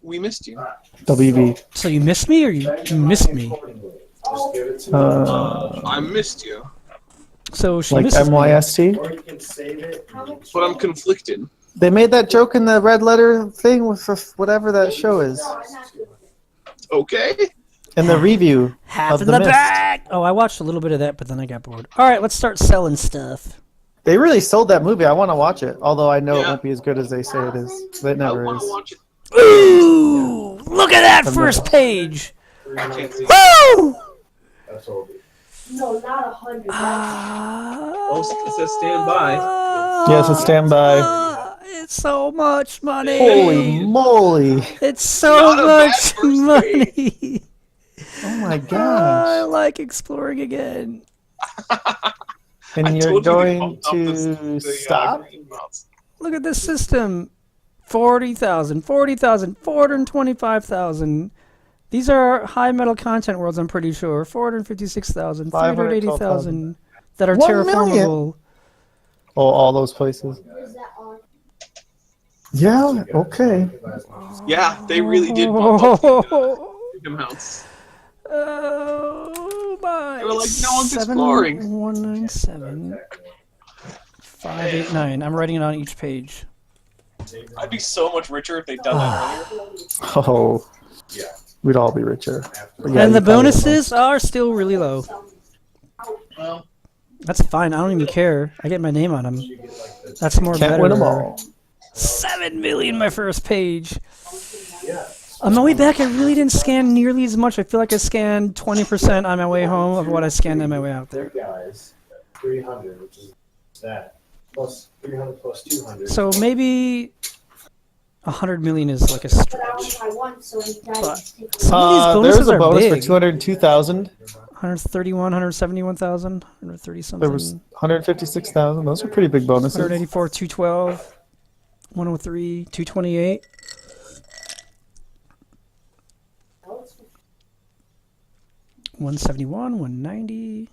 We missed you. WB. So you missed me, or you missed me? I missed you. So she Like misses me. MYST? But I'm conflicted. They made that joke in the red letter thing with whatever that show is. Okay. In the review Half of in The the Mist. bag. Oh, I watched a little bit of that, but then I got bored. All right, let's start selling stuff. They really sold that movie. I want to watch it, although I know it Yeah. won't be as good as they say it is. It I never want to is. watch it. Ooh, look at that first page. I can't see. Woo! No, not 100. Oh, it says stand by. Yes, it's Stand By. It's so much money. Holy moly! It's so Not a bad much first money. Oh my I gosh! like exploring again. And I you're told you they going bumped up to the stop? green amounts. Look at this system. 40,000, 40,000, 425,000. These are high metal content worlds, I'm pretty sure. 456,000, 380,000 that are 1 million. terraformable. Oh, all those places. Is that on? Yeah. Okay. Yeah, they really did bump up the big amounts. Oh my! They were like, no one's exploring. 7197 589. I'm writing it on each page. I'd be so much richer if they'd done that earlier. Oh. We'd all be richer. But yeah, And the you probably bonuses are still really low. Well, That's fine. I don't even care. I get my name on them. That's more can't better. win them all. 7 million my first page. On my way back, I really didn't scan nearly as much. I feel like I scanned 20% on my way home of what I scanned on my way out there. Guys, 300, which is that. Plus 300 plus 200. So maybe 100 million is like a But I stretch. only buy one, so he But dies. some of these bonuses There's a are bonus big. for 202,000. 131, 171,000, 130 something. There was 156,000. Those are pretty big bonuses. 184, 212, 103, 228. 171, 190.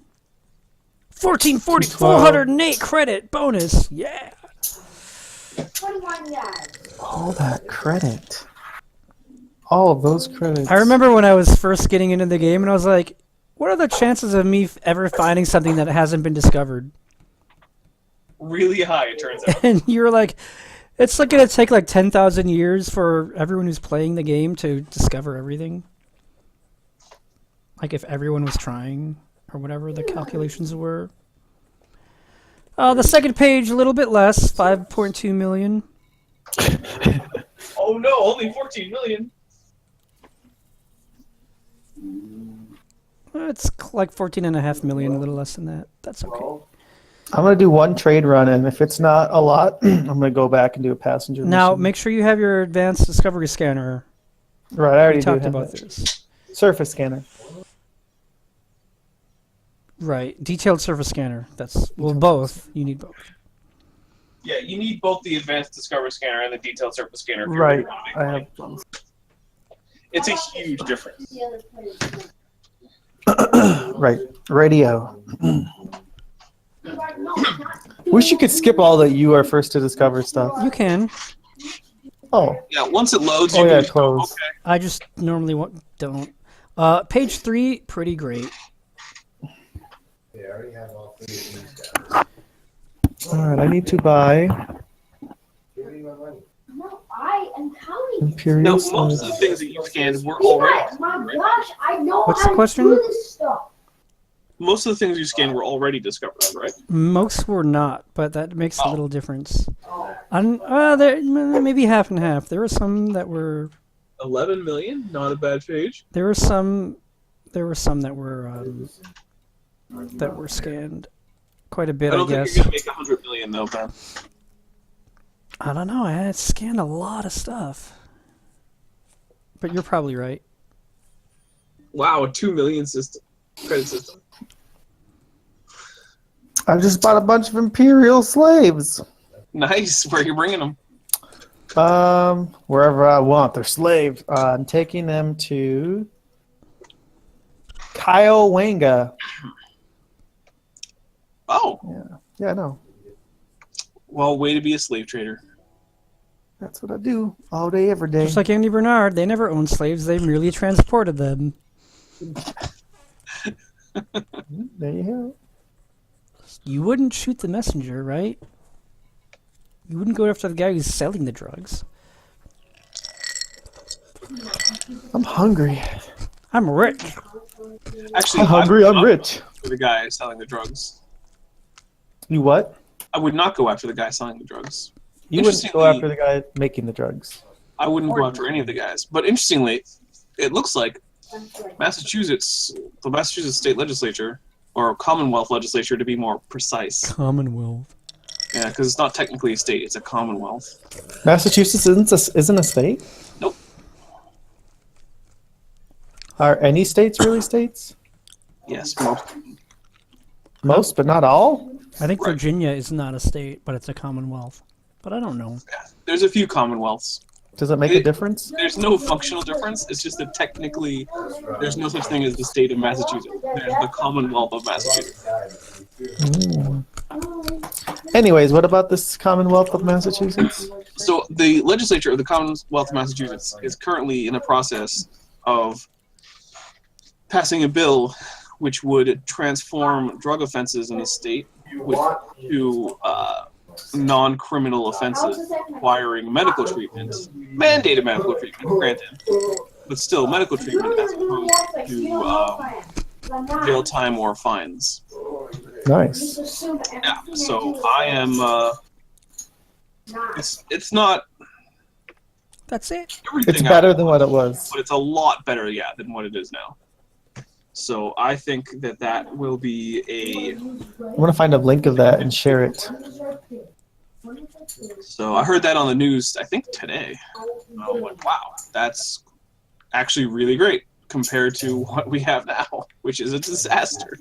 1440, 408 credit bonus. Yeah. 21 guys. All that credit. All of those credits. I remember when I was first getting into the game and I was like, what are the chances of me ever finding something that hasn't been discovered? really high, it turns out. And you were like, it's like going to take like 10,000 years for everyone who's playing the game to discover everything. Like if everyone was trying or whatever the calculations were. The second page, a little bit less, 5.2 million. Oh no, only 14 million. It's like 14.5 million, a little less than that. That's okay. I'm going to do one trade run, and if it's not a lot, I'm going to go back and do a passenger Now, mission. make sure you have your advanced discovery scanner. Right, I already We talked do have about that. this. Surface scanner. Right, detailed surface scanner. That's, well, both. You need both. Yeah, you need both the advanced Discover scanner and the detailed surface scanner. If Right, You're really I wanting have both. It's a huge difference. The other player. Right, radio. No, not. Wish you could skip all the you are first to discover stuff. You can. Oh, Yeah, once it loads, Oh, you yeah, can just go, close. okay. I just normally don't. Page 3, pretty great. Yeah, I already have all three of these guys. all right. I need to buy Give me my money. No, I am counting. Imperial. Now, most of the Slice. things that you scanned were Yeah, already my right? gosh, I know What's how the question? to do this stuff. Most of the things you scanned were already discovered, right? Most were not, but that makes a Oh. little difference. Oh. There, maybe half and half. There were some that were. 11 million, not a bad page. There were some that were scanned. Quite a bit, I I don't think guess. you're gonna make 100 million though, Ben. I don't know. I had scanned a lot of stuff. But you're probably right. Wow, a 2 million system credit system. I just bought a bunch of Imperial slaves. Nice. Where are you bringing them? Wherever I want. They're slaves. I'm taking them to Kaiowanga. Oh, Yeah, I know. well, way to be a slave trader. That's what I do all day, every day. Just like Andy Bernard, they never owned slaves. They merely transported them. There you have it. You wouldn't shoot the messenger, right? You wouldn't go after the guy who's selling the drugs. I'm hungry. I'm rich. Actually, I'm hungry. I would I'm not rich. go after the guy selling the drugs. You what? I would not go after the guy selling the drugs. You wouldn't go Interestingly- after the guy making the drugs. I wouldn't go after any of the guys. But interestingly, it looks like Massachusetts, the Massachusetts state legislature, or Commonwealth legislature to be more precise. Commonwealth. Yeah, because it's not technically a state; it's a Commonwealth. Massachusetts isn't a state? Nope. Are any states really states? Yes, most. Most, but not all? I think Right. Virginia is not a state, but it's a Commonwealth. But I don't know. There's a few Commonwealths. Does it make a difference? There's no functional difference. It's just that technically, there's no such thing as the state of Massachusetts. There's the Commonwealth of Massachusetts. Anyways, what about this Commonwealth of Massachusetts? So the legislature of the Commonwealth of Massachusetts is currently in the process of passing a bill which would transform drug offenses in the state to non-criminal offenses requiring medical treatment, mandated medical treatment, granted, but still medical treatment as opposed to jail time or fines. Nice. Yeah, so I am. It's not That's it. everything. It's better than what it was. but it's a lot better, yeah, than what it is now. So I think that will be a. I want to find a link of that and share it. So I heard that on the news, I think today. I was like, wow, that's actually really great compared to what we have now, which is a disaster.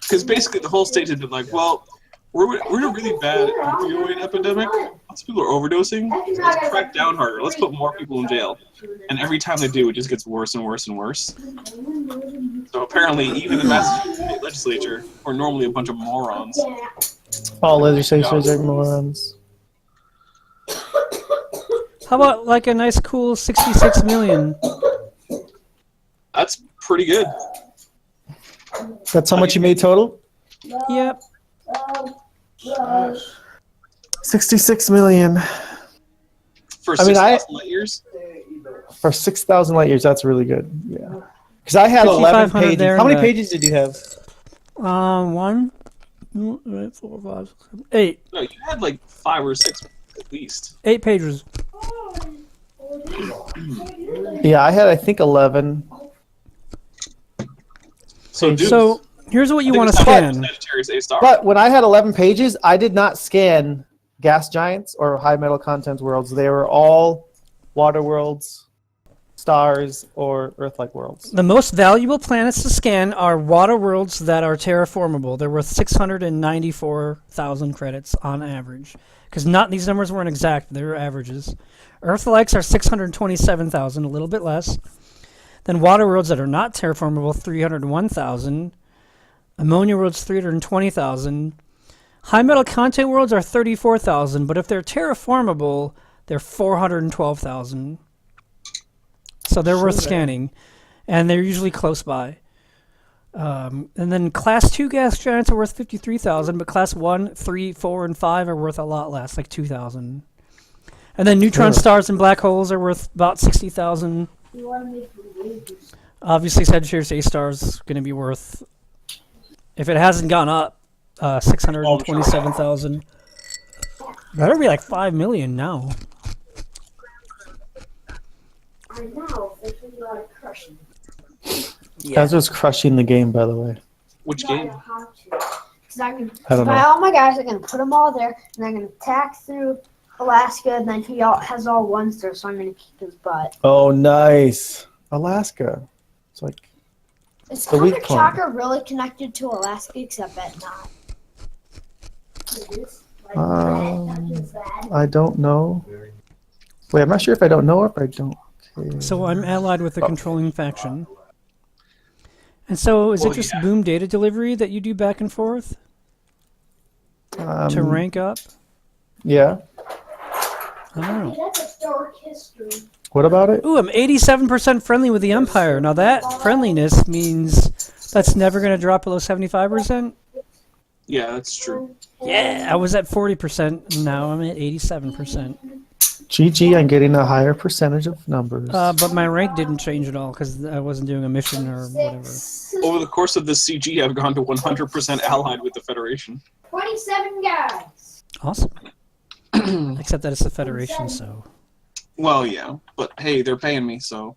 Because basically the whole state had been like, well, we're in a really bad opioid epidemic. Lots of people are overdosing. So let's crack down harder. Let's put more people in jail. And every time they do, it just gets worse and worse and worse. So apparently, even the Massachusetts state legislature are normally a bunch of morons. All legislatures are morons. How about like a nice cool 66 million? That's pretty good. That's how much you made total? Yep. 66 million. For I mean, 6,000 light years? For 6,000 light years, that's really good. Yeah. Because I had 11 5,500 pages. there How and many back. pages did you have? 1, 2, 3, 4, 5, 6, 7, 8. No, you had like 5 or 6 at least. 8 pages. Yeah, I had, I think, 11. So, dude, So here's what you I think want to it's not scan. Sagittarius A-star. But when I had 11 pages, I did not scan gas giants or high metal content worlds. They were all water worlds, stars, or Earth-like worlds. The most valuable planets to scan are water worlds that are terraformable. They're worth 694,000 credits on average. Because not these numbers weren't exact, they're averages. Earth-likes are 627,000, a little bit less. Then water worlds that are not terraformable, 301,000. Ammonia worlds, 320,000. High metal content worlds are 34,000, but if they're terraformable, they're 412,000. So they're worth scanning, and they're usually close by. And then Class 2 gas giants are worth 53,000, but Class 1, 3, 4, and 5 are worth a lot less, like 2,000. And then neutron stars and black holes are worth about 60,000. Obviously, Sagittarius A-star is going to be worth, if it hasn't gone up, 627,000. Better be like 5 million now. I know, it's really like crushing. Guys was crushing the game, by the way. Which game? Because I'm going I don't to buy know. all my guys, I'm going to put them all there, and I'm going to attack through Alaska, and then he has all ones there, so I'm going to keep his butt. Oh, nice. Alaska. It's like, Is The weak Chakra really connected to Alaska, except that not? I don't know. Wait, I'm not sure if I don't know or if I don't. Okay. So I'm allied with the controlling faction. And so is it just boom data delivery that you do back and forth to rank up? Yeah. I don't know. That's a dark history. What about it? Ooh, I'm 87% friendly with the Empire. Now that friendliness means that's never going to drop below 75%. Yeah, that's true. Yeah, I was at 40%, and now I'm at 87%. GG, I'm getting a higher percentage of numbers. But my rank didn't change at all because I wasn't doing a mission or whatever. Over the course of this CG, I've gone to 100% allied with the Federation. 27 guys. Awesome. Except that it's the Federation, so. Well, yeah, but hey, they're paying me, so.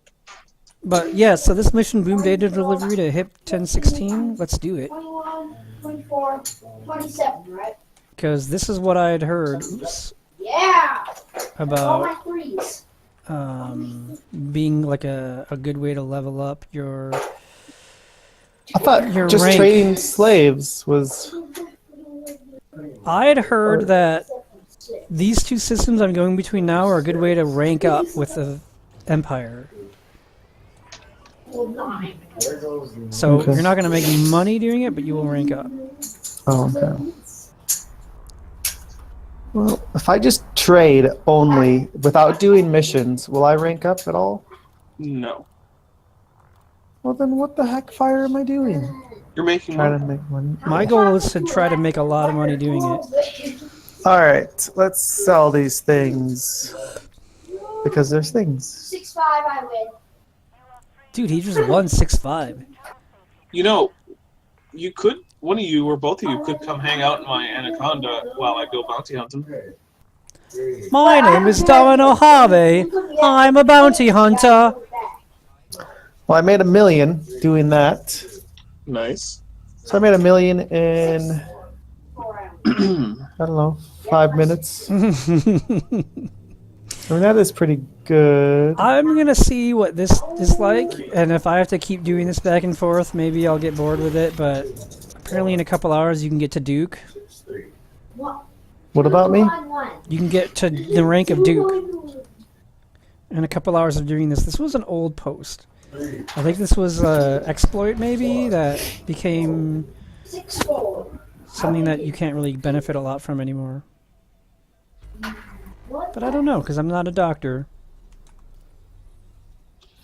But yeah, so this mission, boom data delivery to HIP 1016. Let's do it. 21, 24, 27, right? Because this is what I had heard. Oops. Yeah. All About my threes. being like a good way to level up your. I thought your just rank. trading slaves was. I had heard that these two systems I'm going between now are a good way to rank up with the Empire. Well, 9. There goes the So Okay. you're not going to make money doing it, but you will rank up. Oh, okay. Well, if I just trade only without doing missions, will I rank up at all? No. Well, then what the heck fire am I doing? You're making Trying money. to make money. My goal is to try to make a lot of money doing it. All right, let's sell these things because there's things. 6-5, I win. Dude, he just won 6-5. You know, you could, one of you or both of you could come hang out in my Anaconda while I go bounty hunting. My name is Domino Harvey. I'm a bounty hunter. Well, I made $1 million doing that. Nice. So I made $1 million in 4 hours. I don't know 5 minutes. I mean that is pretty good. I'm gonna see what this is like, and if I have to keep doing this back and forth, maybe I'll get bored with it, but apparently in a couple hours you can get to Duke. What about me? You can get to the rank of Duke in a couple hours of doing this. This was an old post. I think this was an exploit maybe that became 6-4. something that you can't really benefit a lot from anymore. But I don't know, because I'm not a doctor.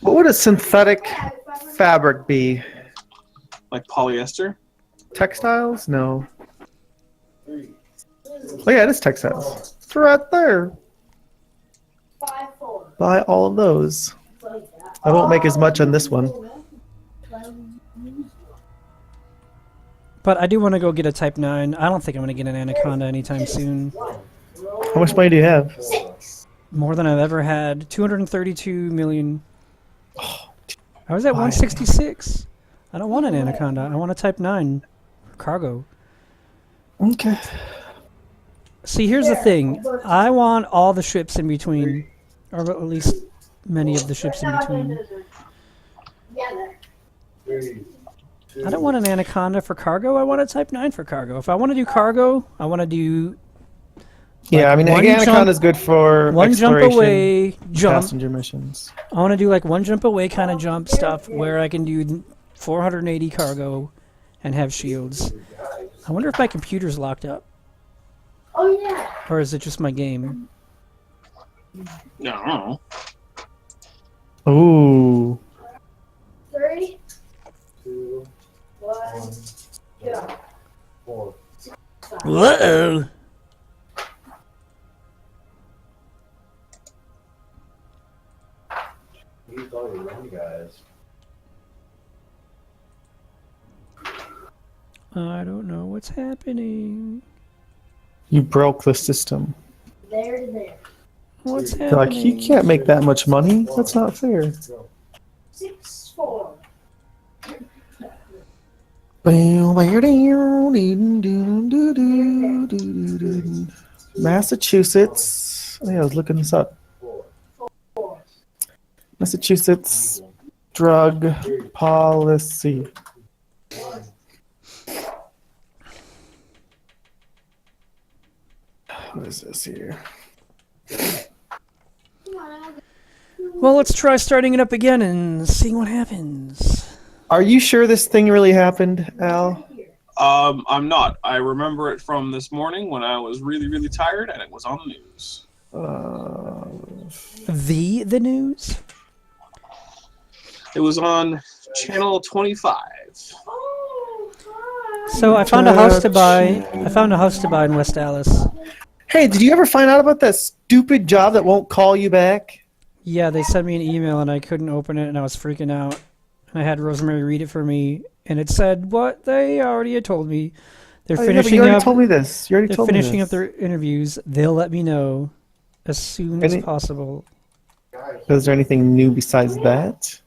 What would a synthetic fabric be? Like polyester? Textiles? No. Oh yeah, it is textiles. It's right there. 5-4. Buy all of those. I won't make as much on this one. But I do want to go get a Type 9. I don't think I'm going to get an Anaconda anytime soon. How much money do you have? 6. More than I've ever had. 232 million. I was at 166. I don't want an Anaconda. I want a Type 9 cargo. Okay. See, here's the thing. I want all the ships in between. Or at least many of the ships in between. I don't want an Anaconda for cargo. I want a Type 9 for cargo. If I want to do cargo, I want to do Yeah, I mean, one Anaconda is good for one jump exploration, away, jump. passenger missions. I want to do like one jump away kind of jump stuff where I can do 480 cargo and have shields. I wonder if my computer's locked up. Oh, yeah. Or is it just my game? No, I don't know. Ooh. 3, 2, 1, 1, go. 4. Whoa! These are the young guys. I don't know what's happening. You broke the system. There to there. What's They're like, happening? he can't make that much money. That's not fair. 6-4. Massachusetts. Oh, yeah, I was looking this up. 4. Massachusetts drug policy. What is this here? Well, let's try starting it up again and seeing what happens. Are you sure this thing really happened, Al? I'm not. I remember it from this morning when I was really, really tired and it was on the news. The news? It was on channel 25. So I found a house to buy. I found a house to buy in West Dallas. Hey, did you ever find out about that stupid job that won't call you back? Yeah, they sent me an email and I couldn't open it and I was freaking out. And I had Rosemary read it for me and it said what they already had told me. They're finishing you already up. told me this. You already They're told me finishing this. up their interviews. They'll let me know as soon as possible. Is there anything new besides that?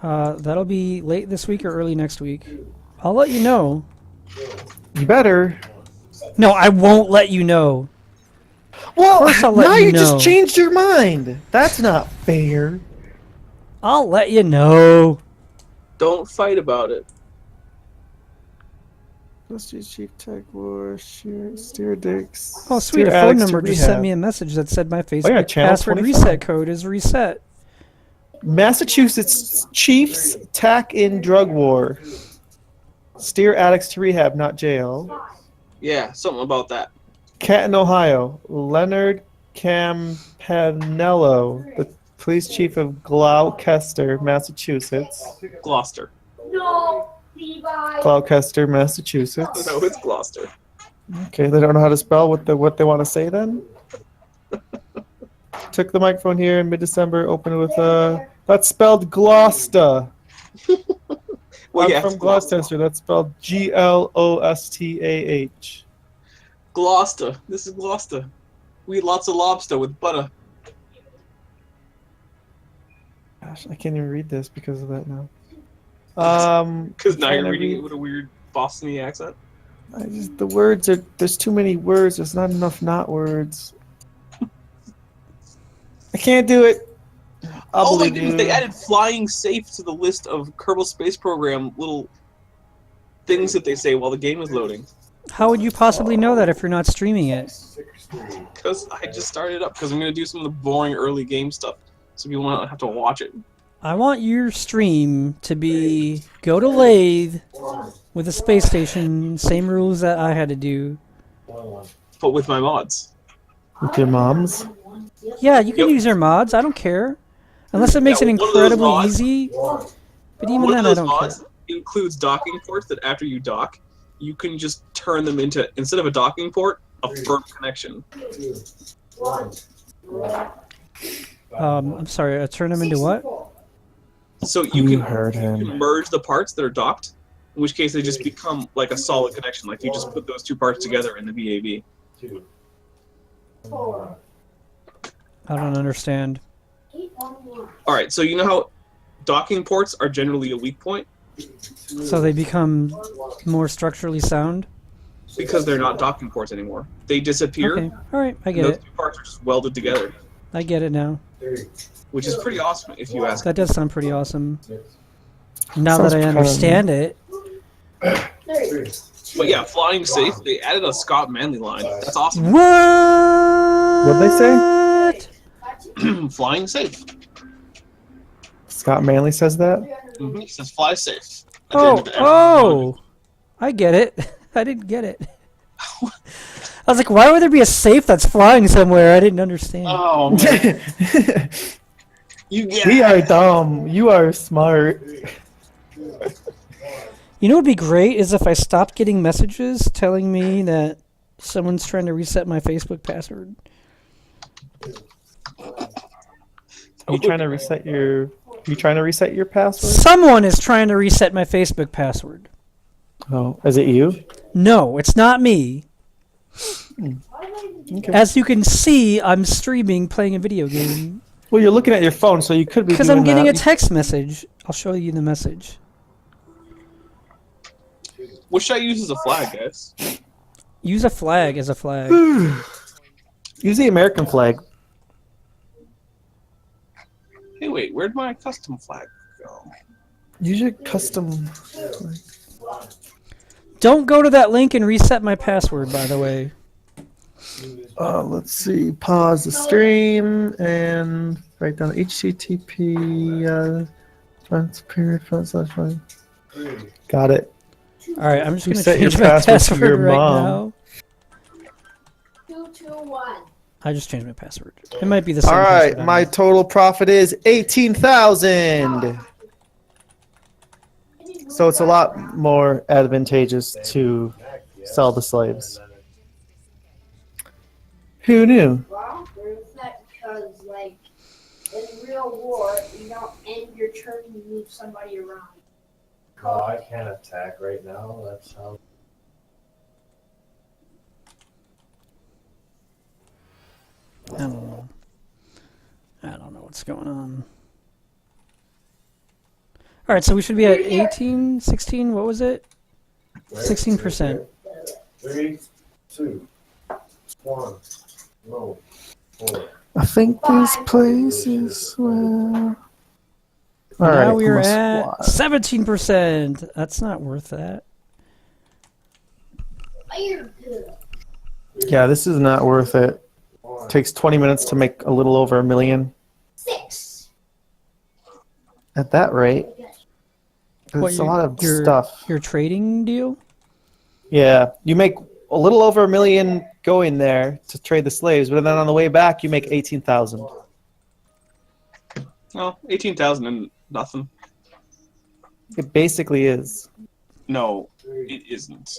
That'll be late this week or early next week. I'll let you know. You better. No, I won't let you know. Well, First I'll let now you you know. just changed your mind. That's not fair. I'll let you know. Don't fight about it. Chief Tech War, Steer Dix. Oh, sweet. A phone number just sent me a message that said my Facebook channel password 25. reset code is reset. Massachusetts Chiefs tack in drug war. Steer addicts to rehab, not jail. Yeah, something about that. Canton, Ohio. Leonard Campanello, the police chief of Gloucester, Massachusetts. Gloucester. No, Levi. Gloucester, Massachusetts. No, it's Gloucester. Okay, they don't know how to spell what they want to say then. Took the microphone here in mid-December. Opened with that's spelled Gloucester. Well, I'm yeah, from it's Gloucester. Gloucester. That's spelled Glostah. Gloucester. This is Gloucester. We eat lots of lobster with butter. Gosh, I can't even read this because of that now. Because now trying you're to reading read- it with a weird Boston-y accent. The words are. There's too many words. There's not enough not words. I can't do it. Oh my believe goodness, you. they added flying safe to the list of Kerbal Space Program little things that they say while the game is loading. How would you possibly know that if you're not streaming it? Because I just started up, because I'm going to do some of the boring early game stuff, so people won't have to watch it. I want your stream to be go to Lathe with a space station, same rules that I had to do. But with my mods. With your moms. Yeah, you can Yep. use your mods. I don't care. Unless it makes Yeah, it one of those incredibly mods- easy. But even One then, of I those don't mods care. includes docking ports that after you dock, you can just turn them into, instead of a docking port, a firm connection. I'm sorry, I turn them into what? So you You can, heard you him. can merge the parts that are docked, in which case they just become like a solid connection. Like you just put those two parts together in the VAB. I don't understand. Alright, so you know how docking ports are generally a weak point? So they become more structurally sound? Because they're not docking ports anymore. They disappear, Okay, alright, I and get those it. two parts are just welded together, I get it now. which is pretty awesome if you ask. That does sound pretty awesome. Now Sounds that I kind of- understand it. But yeah, flying safe, they added a Scott Manley line. That's awesome. What? What'd they say? Flying safe. Scott Manley says that. He says fly safe. At the end of every one. Oh! I get it. I didn't get it. I was like, why would there be a safe that's flying somewhere? I didn't understand. Oh man, you get We it. are dumb. You are smart. You know what would be great is if I stopped getting messages telling me that someone's trying to reset my Facebook password. Are you trying to reset your? You trying to reset your password? Someone is trying to reset my Facebook password. Oh, is it you? No, it's not me. Okay. As you can see, I'm streaming, playing a video game. Well, you're looking at your phone, so you could be. Because doing I'm getting a that. text message. I'll show you the message. What should I use as a flag, guys? Use a flag as a flag. Use the American flag. Hey, wait, where'd my custom flag go? Use your custom. Don't go to that link and reset my password, by the way. Let's see. Pause the stream and write down HTTP. // Got it. All right, I'm just going to Reset your change my password to password your right mom. now. 221. I just changed my password. It might be the same. All right, password, I my don't know. total profit is 18,000. So it's a lot more advantageous to sell the slaves. Who knew? Well, it's not because, like, in real war, you don't end your turn and move somebody around. No, I can't attack right now. That's how. I don't know. I don't know what's going on. All right, so we should be at 18, 16. What was it? 16%. 3, 2, 1, no, 4. I think this place is well. All Now right, we're almost at fly. 17%. That's not worth that. Fire good. Yeah, this is not worth it. Takes 20 minutes to make a little over $1 million. 6. At that rate, What, it's a lot of your, stuff. Your trading deal? Yeah, you make a little over $1 million going there to trade the slaves, but then on the way back you make 18,000. Well, 18,000 and nothing. It basically is. No, it isn't.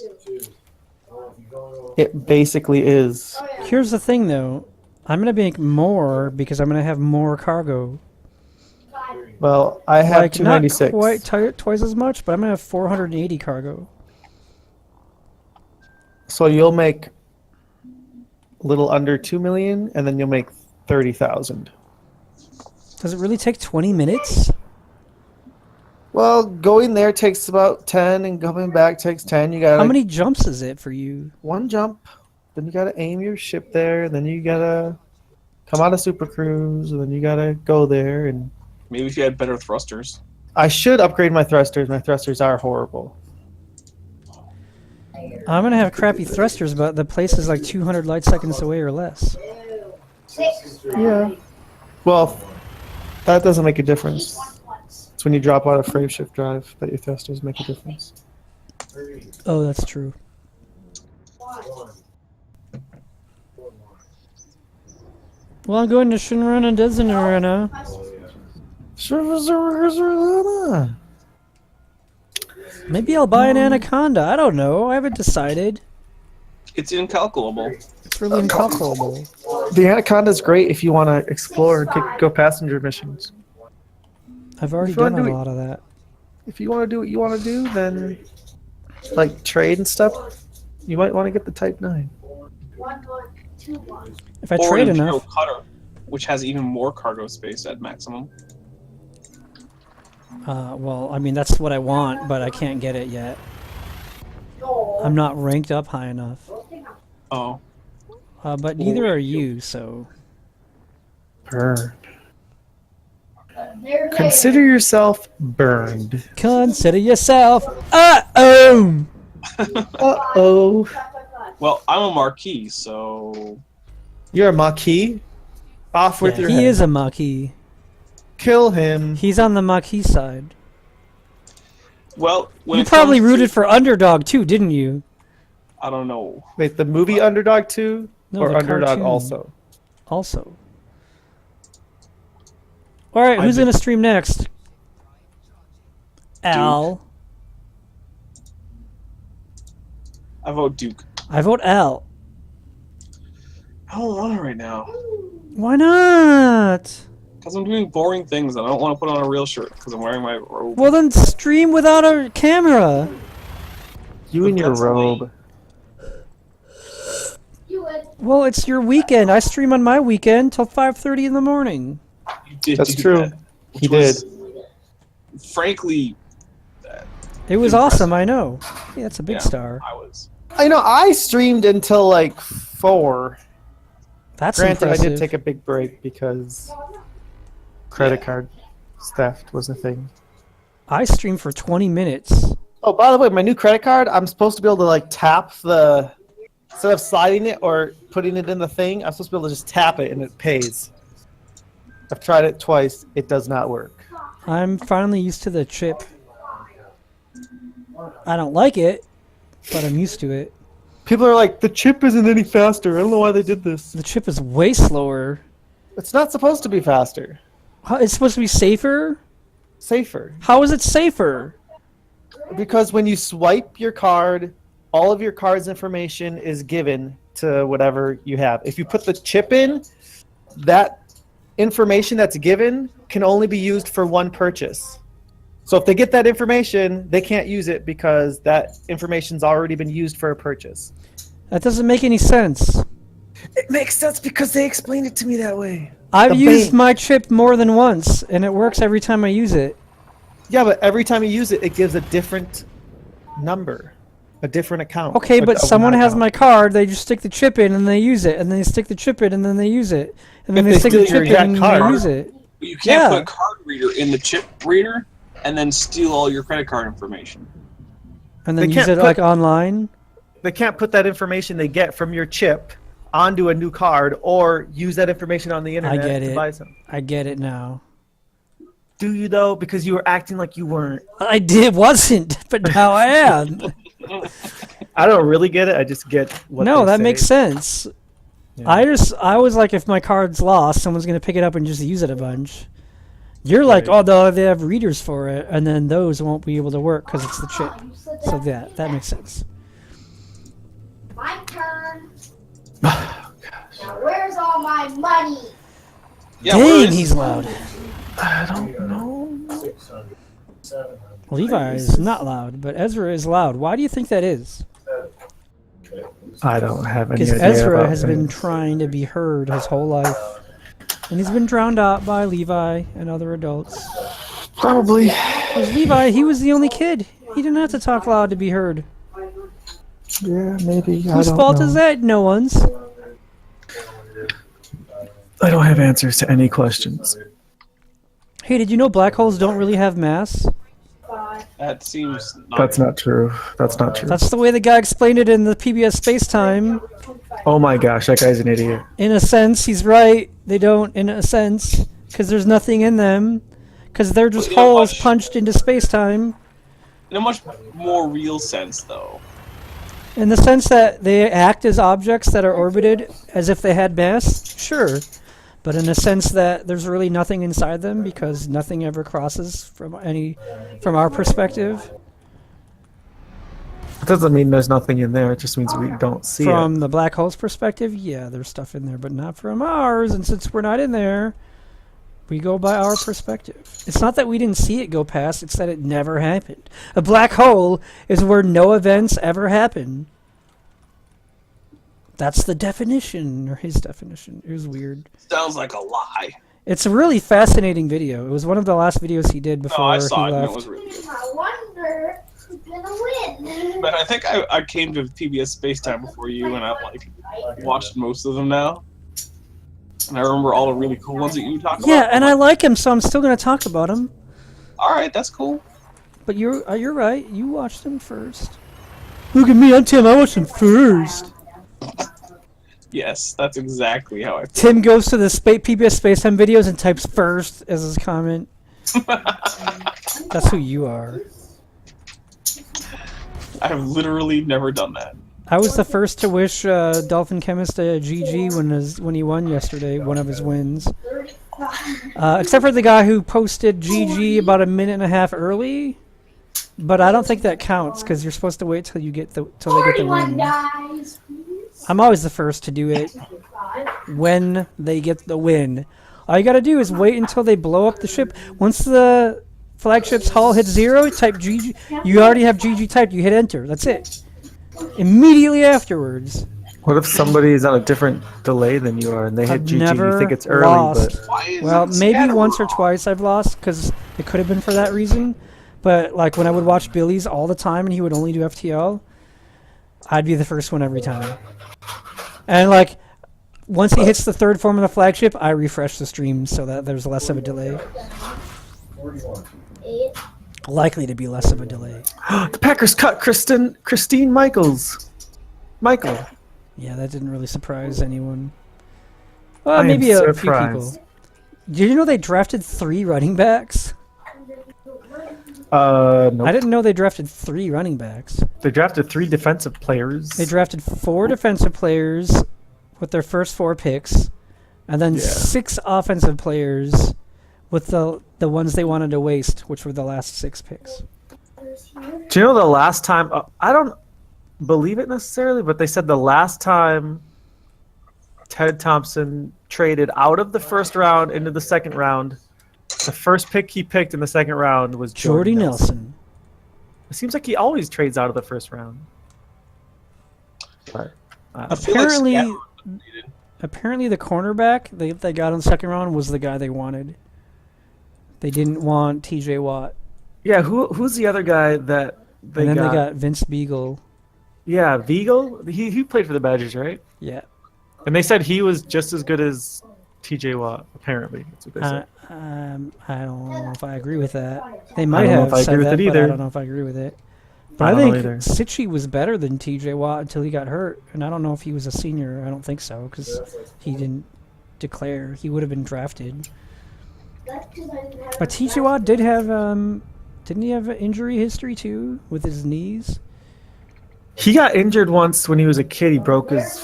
It basically is. Here's the thing, though. I'm going to make more because I'm going to have more cargo. Well, I have Like, 296. not quite twice as much, but I'm going to have 480 cargo. So you'll make a little under 2 million, and then you'll make 30,000. Does it really take 20 minutes? Well, going there takes about 10, and coming back takes 10. You got How many jumps is it for you? one jump, then you gotta aim your ship there, and then you gotta come out of Super Cruise, and then you gotta go there. And Maybe if you had better thrusters. I should upgrade my thrusters. My thrusters are horrible. I'm going to have crappy thrusters, but the place is like 200 light seconds away or less. 6. Yeah. Well, that doesn't make a difference. It's when you drop out of frame shift drive that your thrusters make a difference. 3, Oh, that's true. 1. Well, I'm going to Shinran and Disney Arena. Maybe I'll buy an anaconda. I don't know. I haven't decided. It's incalculable. It's really incalculable. The Anaconda's great if you want to explore and go passenger missions. I've already If you done wanna a do it- lot of that. If you want to do what you want to do, then like trade and stuff, you might want to get the Type 9. 1, 2, 1. If I Or trade an Imperial enough. Cutter, which has even more cargo space at maximum. Well, I mean, that's what I want, but I can't get it yet. I'm not ranked up high enough. Oh. But neither are you, so... Burned. Consider yourself burned. Consider yourself... Uh-oh! Uh-oh. Well, I'm a Marquis, so... You're a Maquis? Off with Yeah, your he head. is a Maquis. Kill him. He's on the Maquis side. Well, when You it probably comes to- rooted for Underdog, too, didn't you? I don't know. Wait, the movie Underdog 2? No, or the Underdog cartoon. also? Also. Alright, who's gonna stream next? Al. I vote Duke. I vote Al. I don't want it right now. Why not? Because I'm doing boring things and I don't want to put on a real shirt because I'm wearing my robe. Well, then stream without a camera. You and your That's robe. Well, it's your weekend. I stream on my weekend till 5:30 in the morning. You did That's do true. that, He which was, did. Frankly, It was awesome, I know. Yeah, it's a big yeah, star. I was. I know, I streamed until like 4. That's Granted, impressive. I did take a big break because credit card theft was a thing. I streamed for 20 minutes. Oh, by the way, my new credit card, I'm supposed to be able to like tap the... Instead of sliding it or putting it in the thing, I'm supposed to be able to just tap it and it pays. I've tried it twice. It does not work. I'm finally used to the chip. I don't like it, but I'm used to it. People are like, the chip isn't any faster. I don't know why they did this. The chip is way slower. It's not supposed to be faster. It's supposed to be safer? Safer. How is it safer? Because when you swipe your card, all of your card's information is given to whatever you have. If you put the chip in, that information that's given can only be used for one purchase. So if they get that information, they can't use it because that information's already been used for a purchase. That doesn't make any sense. It makes sense because they explained it to me that way. I've The used bank. my chip more than once, and it works every time I use it. Yeah, but every time you use it, it gives a different number, a different account. Okay, but Not someone has account. my card, they just stick the chip in and they use it, and then they stick the chip in and then they use it, and then If they they stick the steal your chip in and exact they card. use it. You can't Yeah. put a card reader in the chip reader and then steal all your credit card information. And then They use can't it put- like online. They can't put that information they get from your chip onto a new card or use that information on the internet get to it. buy something. I get it now. Do you though? Because you were acting like you weren't. Wasn't, but now I am. I don't really get it. I just get what No, they that say. makes sense. Yeah. I was like, if my card's lost, someone's gonna pick it up and just use it a bunch. You're like, Right. oh, they have readers for it, and then those won't be able to work because it's the chip. So that makes sense. My turn. Now, where's all my money? Yeah, where Dang, is- he's loud. I don't know. 600, 700. Levi is not loud, but Ezra is loud. Why do you think that is? Okay. I don't have any Because idea. Ezra about has that. been trying to be heard his whole life. And he's been drowned out by Levi and other adults. Probably. Because Levi, he was the only kid. He didn't have to talk loud to be heard. Yeah, maybe. Whose fault is that? No one's. I don't have answers to any questions. Hey, did you know black holes don't really have mass? That seems not. That's not true. That's not true. That's the way the guy explained it in the PBS Spacetime. Oh my gosh, that guy's an idiot. In a sense, he's right. They don't, in a sense, because there's nothing in them. Because they're just Well, you know, holes much- punched into spacetime. In a much more real sense, though. In the sense that they act as objects that are orbited as if they had mass, sure. But in a sense that there's really nothing inside them because nothing ever crosses from our perspective. It doesn't mean there's nothing in there. It just means we don't see From it. the black hole's perspective, yeah, there's stuff in there, but not from ours. And since we're not in there, we go by our perspective. It's not that we didn't see it go past, it's that it never happened. A black hole is where no events ever happen. That's the definition, or his definition. It was weird. Sounds like a lie. It's a really fascinating video. It was one of the last videos he did No, before I saw he it and it left. was really good. I wonder who's gonna win. But I think I came to PBS Spacetime before you, and I've watched most of them now. And I remember all the really cool ones that you talked about. Yeah, and I like him, so I'm still going to talk about him. All right, that's cool. But you're right. You watched him first. Look at me, I'm Tim. I watched him first. Yes, that's exactly how I feel. Tim goes to the PBS Spacetime videos and types first as his comment. That's who you are. I have literally never done that. I was the first to wish Dolphin Chemist a GG when he won yesterday, one of his wins. Except for the guy who posted GG about a minute and a half early. But I don't think that counts because you're supposed to wait till they get the 41 win. guys. I'm always the first to do it when they get the win. All you gotta do is wait until they blow up the ship. Once the flagship's hull hits 0, type GG. You already have GG typed. You hit enter. That's it. Immediately afterwards. What if somebody is on a different delay than you are and they hit I've GG? never You think it's early, lost. but Why is Well, it maybe scattered? once or twice I've lost because it could have been for that reason. But like when I would watch Billy's all the time and he would only do FTL, I'd be the first one every time. And like once he hits the third form of the flagship, I refresh the stream so that there's less of a delay. 41. Likely to be less of a delay. the Packers cut Christine Michael. Yeah, that didn't really surprise anyone. Well, I am maybe a few surprised. people. Did you know they drafted 3 running backs? Nope. I didn't know they drafted 3 running backs. They drafted 3 defensive players. They drafted 4 defensive players with their first 4 picks, and then 6 offensive players with the ones they wanted to waste, which were the last 6 picks. Do you know the last time? I don't believe it necessarily, but they said the last time Ted Thompson traded out of the first round into the second round, the first pick he picked in the second round was Jordy Nelson. It seems like he always trades out of the first round. But, Apparently, the cornerback they got in the second round was the guy they wanted. They didn't want T.J. Watt. yeah, who's the other guy that they And then got? they got Vince Beagle. Yeah, Beagle. He played for the Badgers, right? Yeah. And they said he was just as good as T.J. Watt. Apparently, that's what they said. I don't know if I agree with that. They might don't know have if I said agree with that, it but I either. don't know if I agree with it. But I I don't know think either. Sitchy was better than T.J. Watt until he got hurt, and I don't know if he was a senior. I don't think so because he didn't declare. He would have been drafted. But T.J. Watt did have didn't he have an injury history too with his knees? He got injured once when he was a kid. He broke his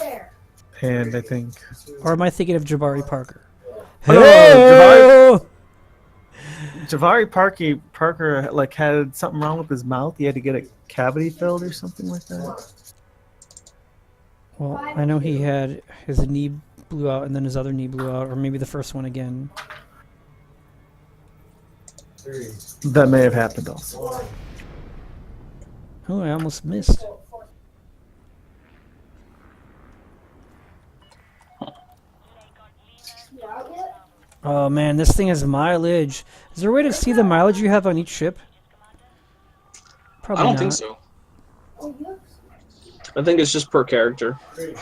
hand, I think. Or am I thinking of Jabari Parker? Oh, Jabari Parker like had something wrong with his mouth. He had to get a cavity filled or something like that. Well, I know he had his knee blew out and then his other knee blew out, or maybe the first one again. That may have happened also. Oh, I almost missed. Oh man, this thing has mileage. Is there a way to see the mileage you have on each ship? Probably I don't not. think so. I think it's just per character. 3,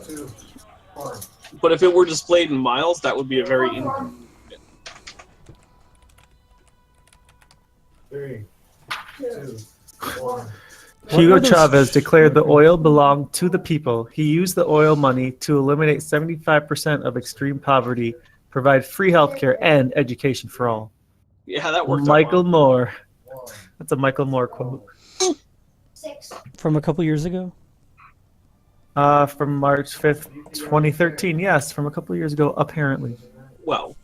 2, 1. But if it were displayed in miles, that would be a very inconvenient. 3, 2, 1. Hugo are those Chavez declared the oil belonged to the people. He used the oil money to eliminate 75% of extreme poverty, provide free healthcare, and education for all. Yeah, that worked Michael out well. Moore. That's a Michael Moore quote. From a couple years ago? From March 5th, 2013. Yes, from a couple of years ago, apparently. Well,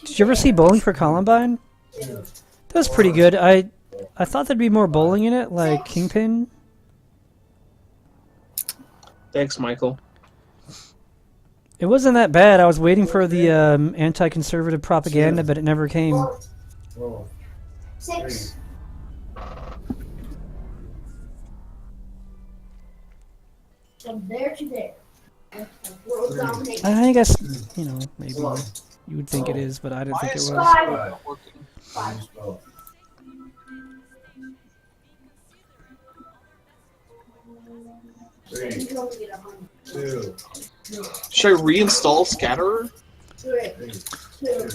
Did you ever see Bowling for Columbine? That was pretty good. I thought there'd be more bowling in it, like Kingpin. thanks, Michael. It wasn't that bad. I was waiting for the anti-conservative propaganda, but it never came. Roll. 6. From there to there. World domination. I think that's, maybe you would think it is, but I didn't think it was. 5. 5. Use both. 3, 2, Should I reinstall Scatterer? 3, 2,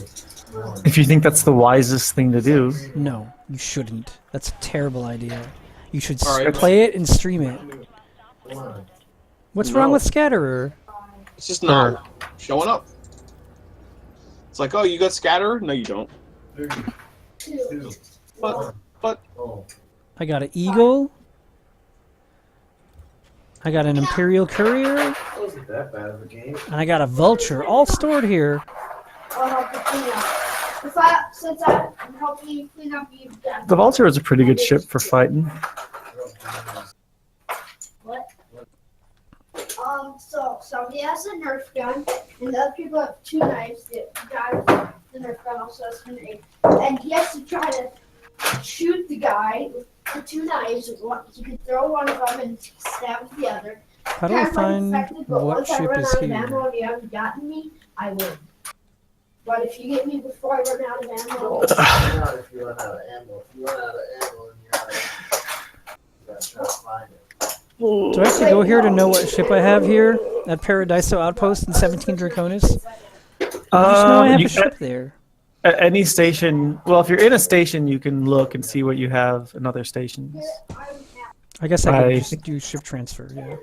1. If you think that's the wisest thing to do. No, you shouldn't. That's a terrible idea. You should All right. play it and stream it. 1. What's No. wrong with Scatterer? It's just not showing up. It's like, oh, you got Scatterer? No, you don't. 3, 2, But 1. Roll. I got an Eagle. I got an Imperial Courier. That wasn't that bad of a game. And I got a Vulture, all stored here. I'll help you clean up. Since I'm helping you clean up, you've done. The Vulture is a pretty good ship for fighting. What? So somebody has a Nerf gun, and the other people have 2 knives. The guy with the Nerf gun also has 2 knives, and he has to try to shoot the guy with the 2 knives. He could throw one of them and stab the other. How do I Kind of like find effective, but what once I ship run is out of ammo here? and you haven't gotten me, I win. But if you get me before I run out of ammo, Not if you run out of ammo. If you run out of ammo and you're out of you gotta try to find it. Do I have to go here to know what ship I have here at Paradiso Outpost in 17 Draconis? I just know I have a ship there. At any station, well, if you're in a station, you can look and see what you have in other stations. I guess I could Right. just do ship transfer, yeah.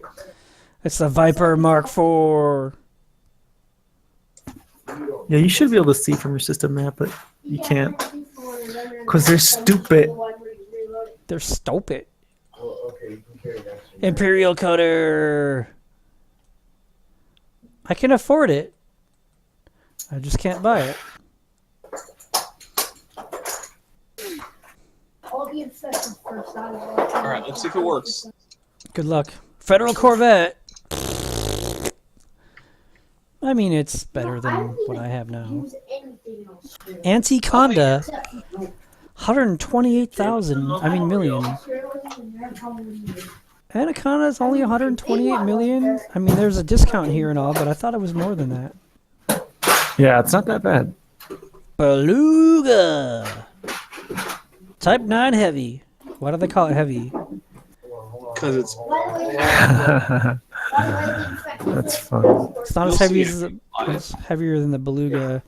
It's the Viper Mark IV. Yeah, you should be able to see from your system map, but you can't. 'Cause they're stupid. The one where you reload it. They're stupid. Oh, okay, you can carry that. Imperial Cutter. I can afford it. I just can't buy it. I'll be infected first. All right, let's see if it works. Good luck. Federal Corvette. I mean, it's better than what I have now. Use anything else. Anticonda. Except 128,000. I mean, million. Anaconda is only 128 million. I mean, there's a discount here and all, but I thought it was more than that. Yeah, it's not that bad. Beluga. Type 9 heavy. Why do they call it heavy? Because it's That's fun. It's not as heavy as it's heavier than the Beluga.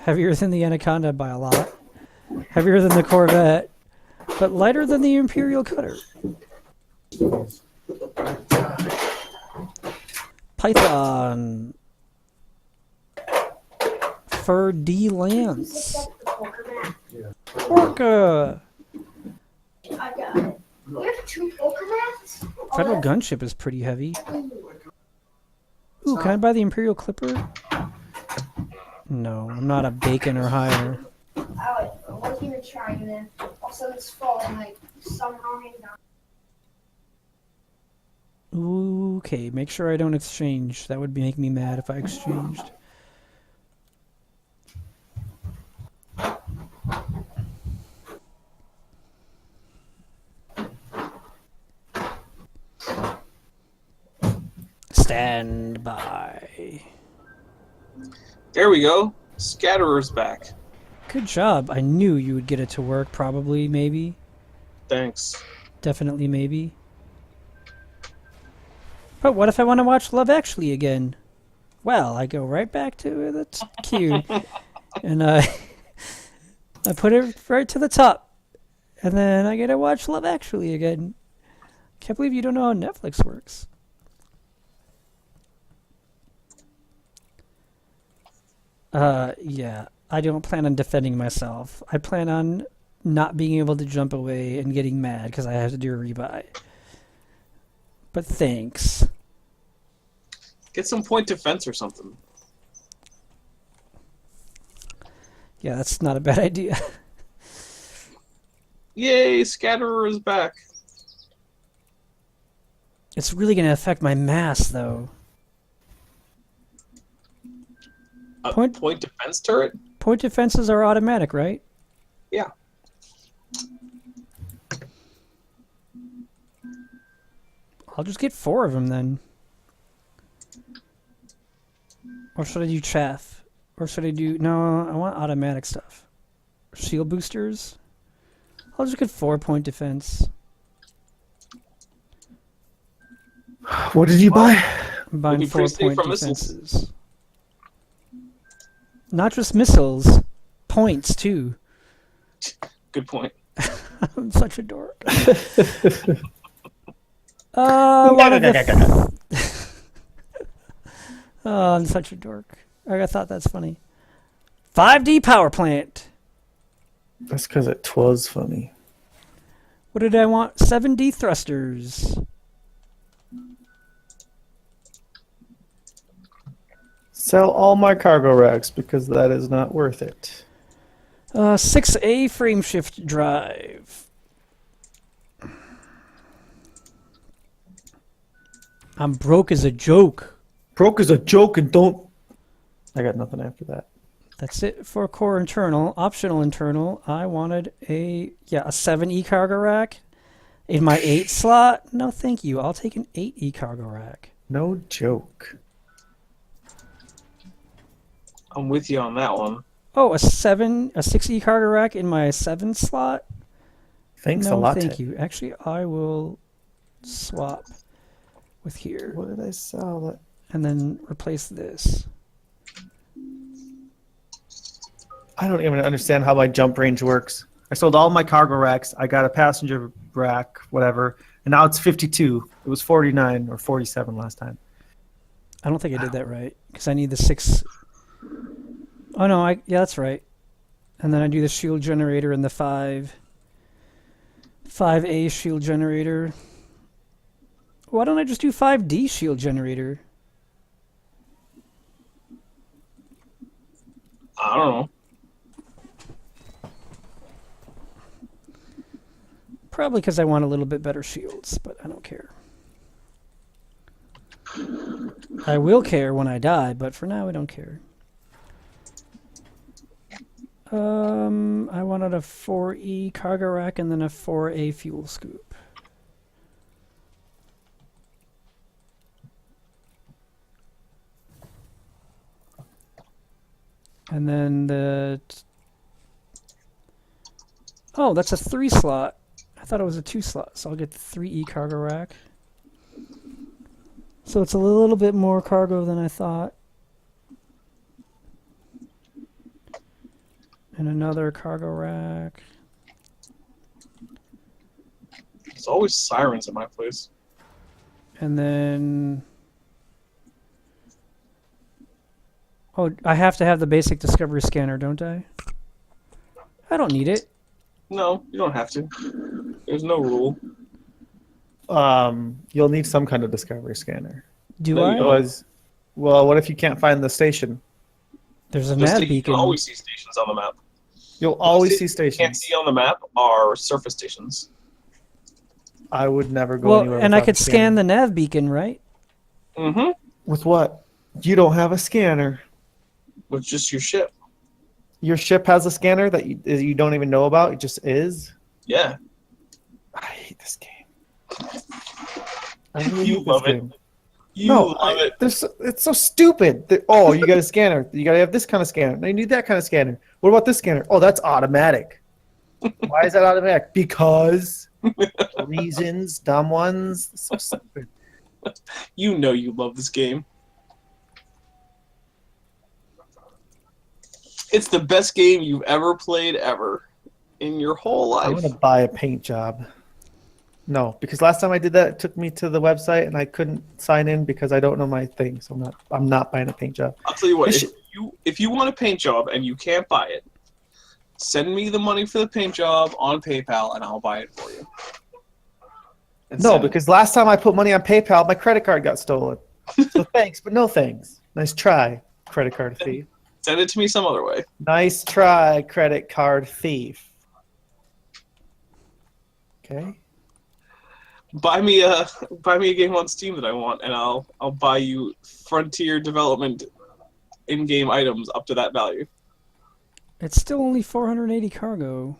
Heavier than the Anaconda by a lot. Heavier than the Corvette. But lighter than the Imperial Cutter. Python. Fur D Lance. Orca. I got it. We have 2 poker mats? Federal Gunship is pretty heavy. Ooh, can I buy the Imperial Clipper? No, I'm not a bacon or higher. I was gonna try and then all of a sudden it's fall and like somehow hang down. Okay, make sure I don't exchange. That would make me mad if I exchanged. Stand by. there. We go. Scatterer's back. Good job. I knew you would get it to work. Probably, maybe. Thanks. Definitely, maybe. But what if I want to watch Love Actually again? Well, I go right back to the queue, and I put it right to the top, and then I get to watch Love Actually again. Can't believe you don't know how Netflix works. Yeah, I don't plan on defending myself. I plan on not being able to jump away and getting mad because I have to do a rebuy. But thanks. Get some point defense or something. Yeah, that's not a bad idea. Yay, Scatterer is back. It's really going to affect my mass, though. Point defense turret? Point defenses are automatic, right? Yeah. I'll just get 4 of them then. Or should I do chaff? Or should I do... No, I want automatic stuff. Shield boosters? I'll just get 4 point defense. What did you buy? I'm buying We'll be 4 pretty safe point from missiles. defenses. Not just missiles. Points, too. Good point. I'm such a dork. One of the... Oh, I'm such a dork. I thought that's funny. 5D power plant. That's because it was funny. What did I want? 7D thrusters. Sell all my cargo racks because that is not worth it. 6A frame shift drive. I'm broke as a joke. Broke is a joke and don't... I got nothing after that. That's it for core internal. Optional internal. I wanted a 7E cargo rack in my 8 slot. No, thank you. I'll take an 8E cargo rack. No joke. I'm with you on that one. Oh, a 6E cargo rack in my 7 slot. Thanks No, a lot. thank you. Actually, I will swap with here What did I sell? That and then replace this. I don't even understand how my jump range works. I sold all my cargo racks. I got a passenger rack, whatever, and now it's 52. It was 49 or 47 last time. I don't think I did that right because I need the 6. Oh no, yeah, that's right. And then I do the shield generator and the 5A shield generator. Why don't I just do 5D shield generator? I don't know. Probably because I want a little bit better shields, but I don't care. I will care when I die, but for now I don't care. I wanted a 4E cargo rack and then a 4A fuel scoop. And then oh, that's a 3 slot. I thought it was a 2 slot, so I'll get the 3E cargo rack. So it's a little bit more cargo than I thought. And another cargo rack. There's always sirens at my place. And then... Oh, I have to have the basic discovery scanner, don't I? I don't need it. No, you don't have to. There's no rule. You'll need some kind of discovery scanner. Do No, you I? don't. Otherwise, well, what if you can't find the station? There's a Just nav you beacon. can always see stations on the map. You'll always Things see you can't stations. see on the map are surface stations. I would never go Well, anywhere. and I without could a scan scanner. the nav beacon, right? Mm-hmm. With what? You don't have a scanner. With just your ship. Your ship has a scanner that you don't even know about. It just is. Yeah. I hate this game. I really You hate love this it. game. You No, love it. it's so stupid. Oh, you got a scanner. You got to have this kind of scanner. No, you need that kind of scanner. What about this scanner? Oh, that's automatic. Why is that automatic? Because reasons, dumb ones. It's so stupid. You know you love this game. It's the best game you've ever played ever in your whole I'm life. gonna buy a paint job. No, because last time I did that, it took me to the website and I couldn't sign in because I don't know my thing. So I'm not buying a paint job. I'll tell you what, This if you want a paint job and you can't buy it, send me the money for the paint job on PayPal and I'll buy it for you. And No, send it. because last time I put money on PayPal, my credit card got stolen. So thanks, but no thanks. Nice try, credit card thief. Send it to me some other way. Nice try, credit card thief. Okay. Buy me a game on Steam that I want, and I'll buy you Frontier Development in-game items up to that value. It's still only 480 cargo.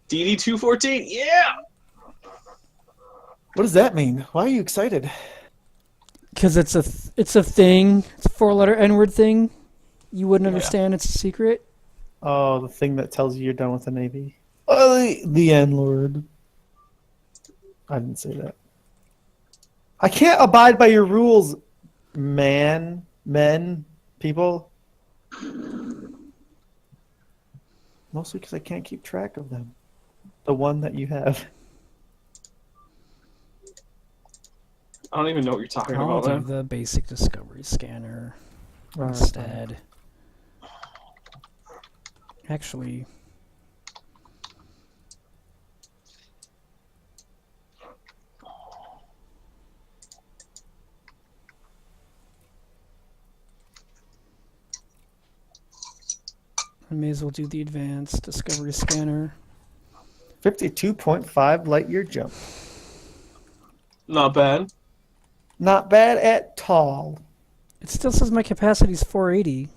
DD214, yeah. What does that mean? Why are you excited? Because it's a thing. It's a 4-letter N-word thing. You wouldn't Yeah. understand. It's a secret. Oh, the thing that tells you you're done with the Navy. Oh, the N-Lord. I didn't say that. I can't abide by your rules, men, people. Mostly because I can't keep track of them. The one that you have. I don't even know what you're talking I'll about, do man. the basic discovery scanner Right. instead. Actually, I may as well do the advanced discovery scanner. 52.5 light year jump. Not bad. Not bad at all. It still says my capacity is 480.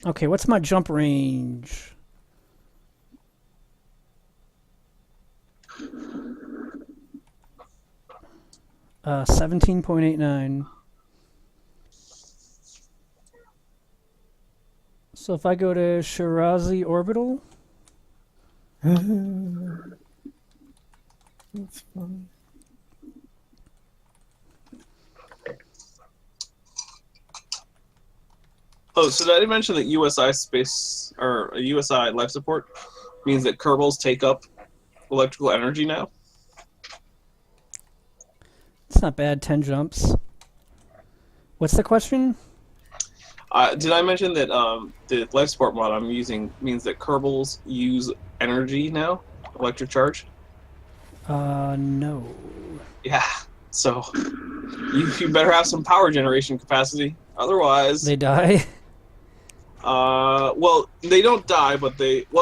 Okay, what's my jump range? Uh, 17.89. So if I go to Shirazi Orbital, That's funny. Oh, so did I mention that USI space or USI life support means that Kerbals take up electrical energy now? It's not bad. 10 jumps. What's the question? Did I mention that the life support mod I'm using means that Kerbals use energy now, electric charge? No. Yeah. So you better have some power generation capacity, otherwise They die. well, they don't die, but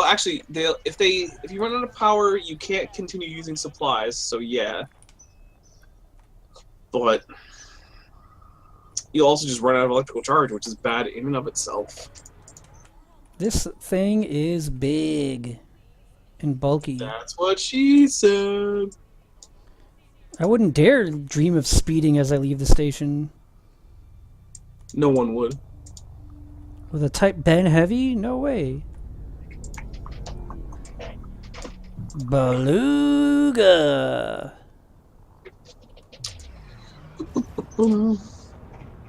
actually if you run out of power, you can't continue using supplies. So yeah, but you also just run out of electrical charge, which is bad in and of itself. This thing is big and bulky. That's what she said. I wouldn't dare dream of speeding as I leave the station. No one would. With a Type Ben Heavy? No way. Beluga.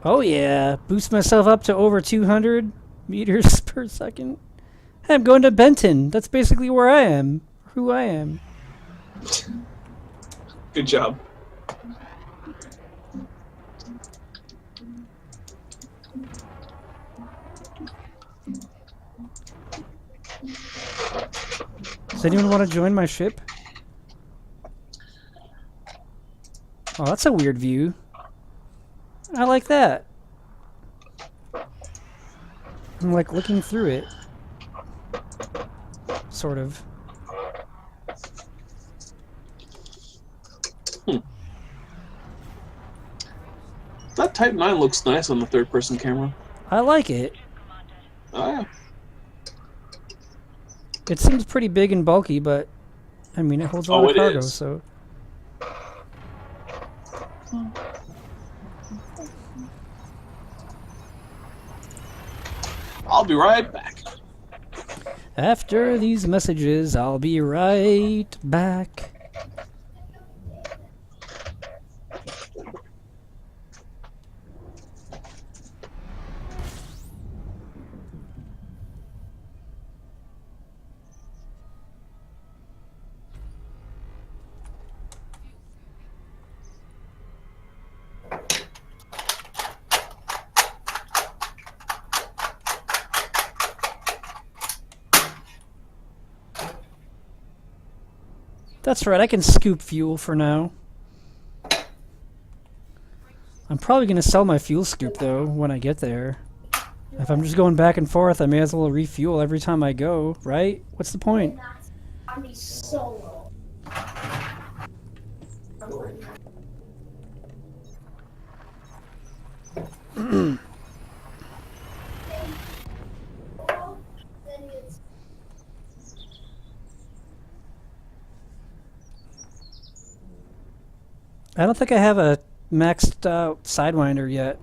Oh yeah, boost myself up to over 200 meters per second. Hey, I'm going to Benton. That's basically where I am. Who I am. Good job. Does anyone want to join my ship? Oh, that's a weird view. I like that. I'm like looking through it. Sort of. That Type 9 looks nice on the third-person camera. I like it. Oh yeah. It seems pretty big and bulky, but I mean, it holds a lot of cargo, is. so. I'll be right back. After these messages, I'll be right back. That's right, I can scoop fuel for now. I'm probably going to sell my fuel scoop, though, when I get there. If I'm just going back and forth, I may as well refuel every time I go, right? What's the point? I'd be so low. I don't think I have a maxed out Sidewinder yet.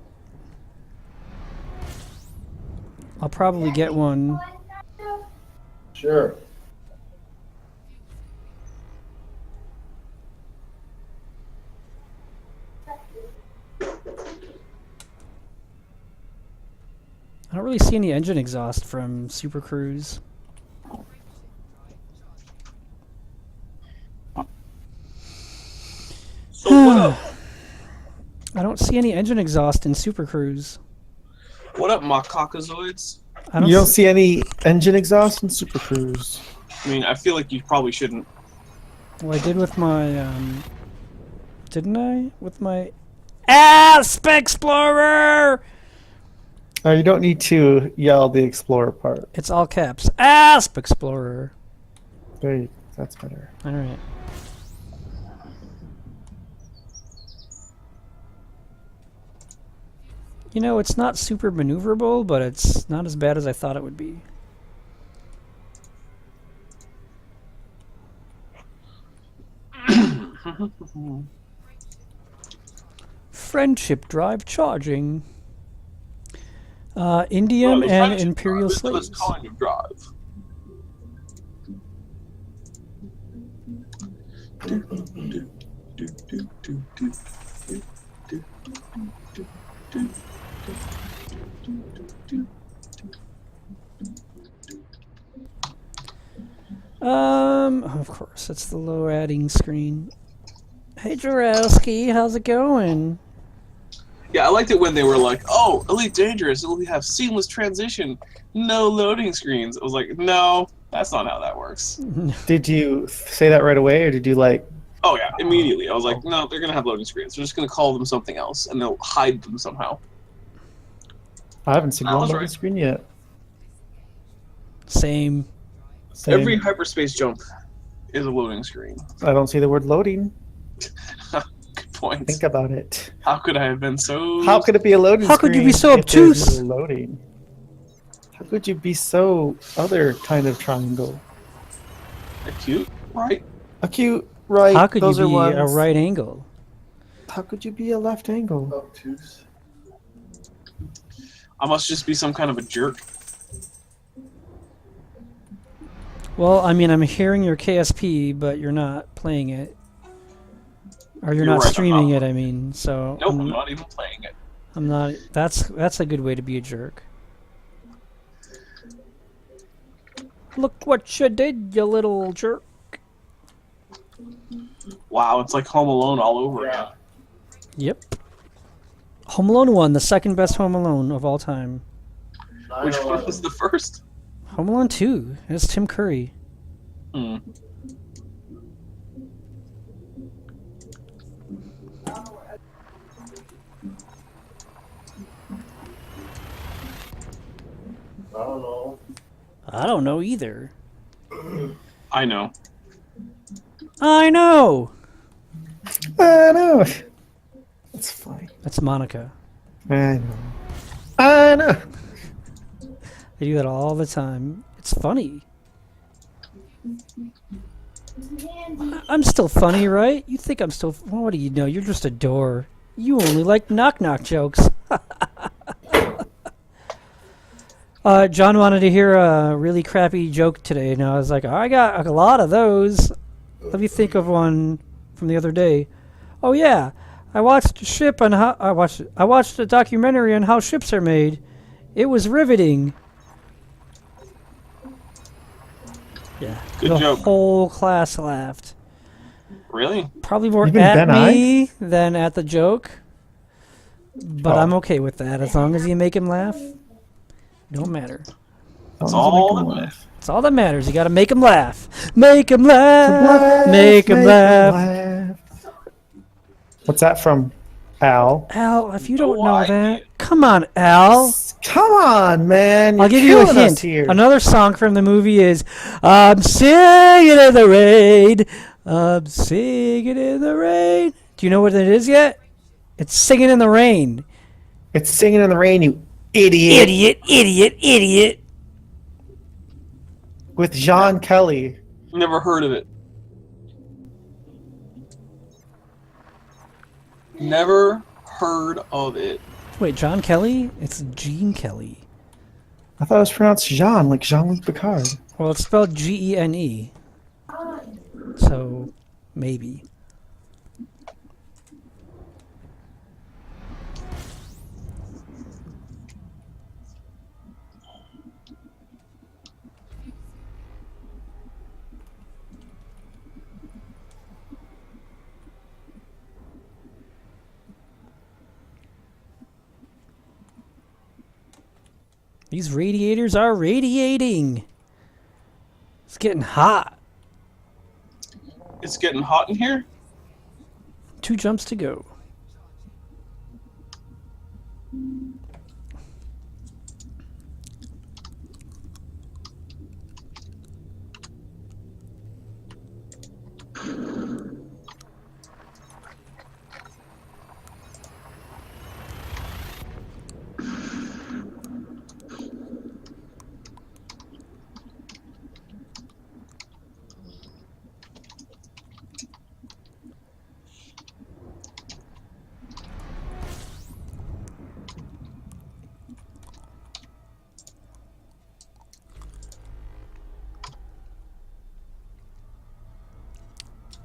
I'll probably get one. Sure. I don't really see any engine exhaust from Super Cruise. So what up? I don't see any engine exhaust in Super Cruise. What up, Macacazoids? I You don't see any engine exhaust in Super Cruise. I mean, I feel like you probably shouldn't. Well, I did with my, didn't I? With my Asp Explorer! You don't need to yell the Explorer part. It's all caps. Asp Explorer. There you, that's better. Alright. You know, it's not super maneuverable, but it's not as bad as I thought it would be. Friendship drive charging. Indium Well, and friendship Imperial drive, slaves. this kind of drive. Of course, it's the low adding screen. Hey, Jarowski, how's it going? Yeah, I liked it when they were like, "Oh, Elite Dangerous, it'll have seamless transition, no loading screens." I was like, "No, that's not how that works." Did you say that right away, or did you like? Oh yeah, immediately. I was like, "No, they're gonna have loading screens. They're just gonna call them something else, and they'll hide them somehow." I haven't seen I one was on the right. screen yet. Same. Same. Every hyperspace jump is a loading screen. I don't see the word loading. Good point. Think about it. How could I have been so? How could it be a loading How screen? could you be so if there's obtuse? no loading. How could you be so other kind of triangle? Acute, right? Acute, right? How could those you are be a ones. right angle? How could you be a left angle? Obtuse. I must just be some kind of a jerk. Well, I mean, I'm hearing your KSP, but you're not playing it. Or you're not right, I'm streaming not. it, I mean, so... Nope, I'm not even playing it. I'm not... That's a good way to be a jerk. Look what you did, you little jerk. Wow, it's like Home Alone all over again. Yep. Home Alone 1, the second best Home Alone of all time. Which one was the first? Home Alone 2. It's Tim Curry. Hmm. I don't know. I don't know either. I know. I know! I know. That's funny. That's Monica. I know. I know. They do that all the time. It's funny. I'm still funny, right? You think I'm still... Well, what do you know? You're just a door. You only like knock-knock jokes. John wanted to hear a really crappy joke today, and I was like, I got a lot of those. Let me think of one from the other day. Oh yeah, I watched a ship on how I watched a documentary on how ships are made. It was riveting. Yeah, Good the joke. whole class laughed. Really? Probably more Even at Ben me than at the joke, but Oh. I'm okay with that as long as you make him laugh. Don't matter. That's all that matters. It's all that matters. You gotta make him laugh. Make him laugh. Make him laugh. What's that from? Al. Al, if you don't No know idea. that, come on, Al. Come on, man. I'll You're give you a killing us hint. here. Another song from the movie is I'm singing in the rain. I'm singing in the rain. Do you know what it is yet? It's Singing in the Rain. It's Singing in the Rain, you idiot. Idiot, idiot, idiot. With John Kelly. Never heard of it. Never heard of it. Wait, John Kelly? It's Gene Kelly. I thought it was pronounced Jean, like Jean-Luc Picard. Well, it's spelled Gene. So, maybe. These radiators are radiating. It's getting hot. It's getting hot in here? 2 jumps to go.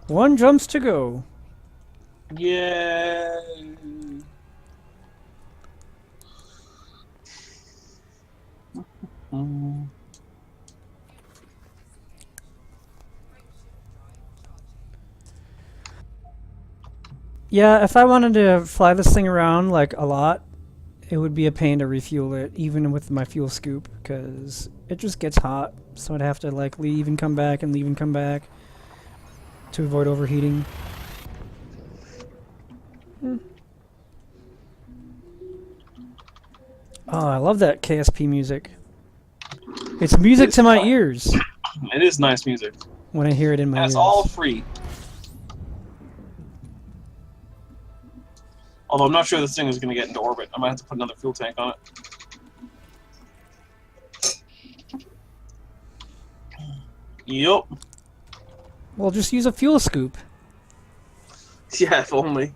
One jumps to go. Yay. Yeah, if I wanted to fly this thing around like a lot, it would be a pain to refuel it, even with my fuel scoop, because it just gets hot. So I'd have to like leave and come back and leave and come back to avoid overheating. Oh, I love that KSP music. It's music to my ears It is nice music. when I hear it in my And ears. it's all free. Although I'm not sure this thing is going to get into orbit. I might have to put another fuel tank on it. Yup. Well, just use a fuel scoop. Yeah, if only.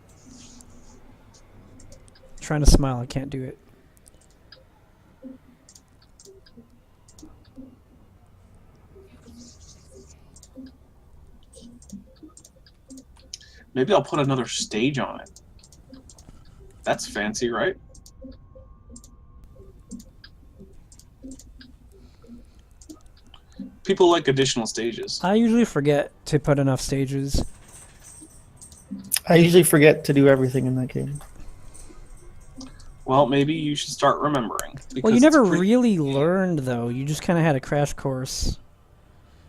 Trying to smile, I can't do it. Maybe I'll put another stage on it. That's fancy, right? People like additional stages. I usually forget to put enough stages. I usually forget to do everything in that game. Well, maybe you should start remembering. Well, you never really learned, though. You just kind of had a crash course,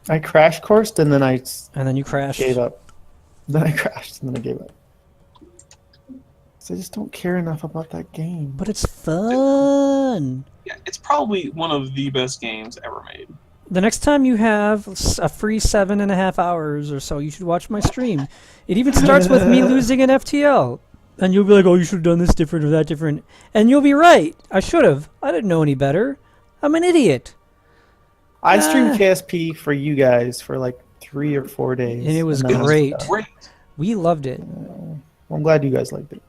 I crash coursed and then I and then you crashed. gave up. Then I crashed and then I gave up. So I just don't care enough about that game. But it's fun. Yeah, it's probably one of the best games ever made. The next time you have a free 7.5 hours or so, you should watch my stream. It even starts with me losing an FTL. And you'll be like, oh, you should have done this different or that different. And you'll be right. I should have. I didn't know any better. I'm an idiot. I streamed KSP for you guys for like 3 or 4 days. And it was then I great. done. Great. We loved it. Well, I'm glad you guys liked it.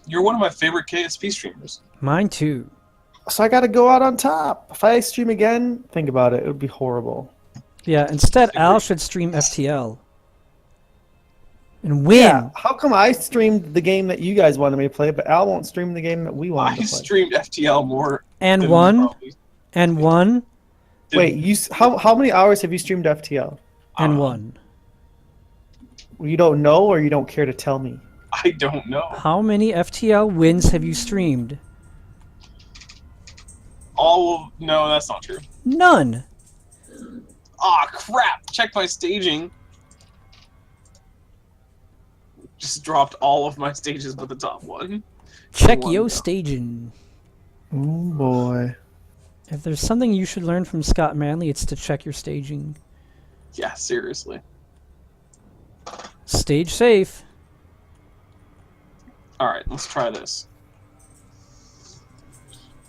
You're one of my favorite KSP streamers. Mine too. So I got to go out on top. If I stream again, think about it. It would be horrible. Yeah, instead, Al should stream FTL. And win. Yeah. How come I streamed the game that you guys wanted me to play, but Al won't stream the game that we I wanted to play? streamed FTL more And than won. probably And won. did. Wait, how many hours have you streamed FTL? And won. You don't know, or you don't care to tell me? I don't know. How many FTL wins have you streamed? No, that's not true. None. Aw, crap! Check my staging. Just dropped all of my stages but the top one. Check One yo down. staging. Oh boy. If there's something you should learn from Scott Manley, it's to check your staging. Yeah, seriously. Stage safe. Alright, let's try this.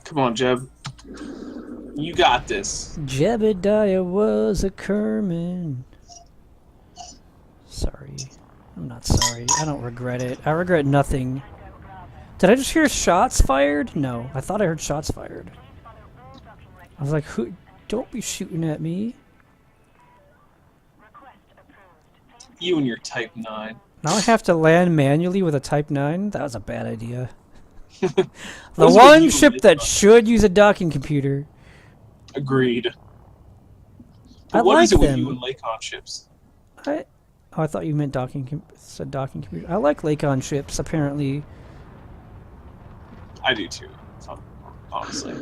Come on, Jeb. You got this. Jebediah was a Kerman. Sorry. I'm not sorry. I don't regret it. I regret nothing. Did I just hear shots fired? No. I thought I heard shots fired. I was like, who? Don't be shooting at me. You and your Type 9. Now I have to land manually with a Type 9? That was a bad idea. The What's with one you ship and that this? should use a docking computer. Agreed. I But what is like it with them. you and Lakon ships? Oh, I thought you meant said docking computer. I like Lakon ships, apparently. I do too, honestly.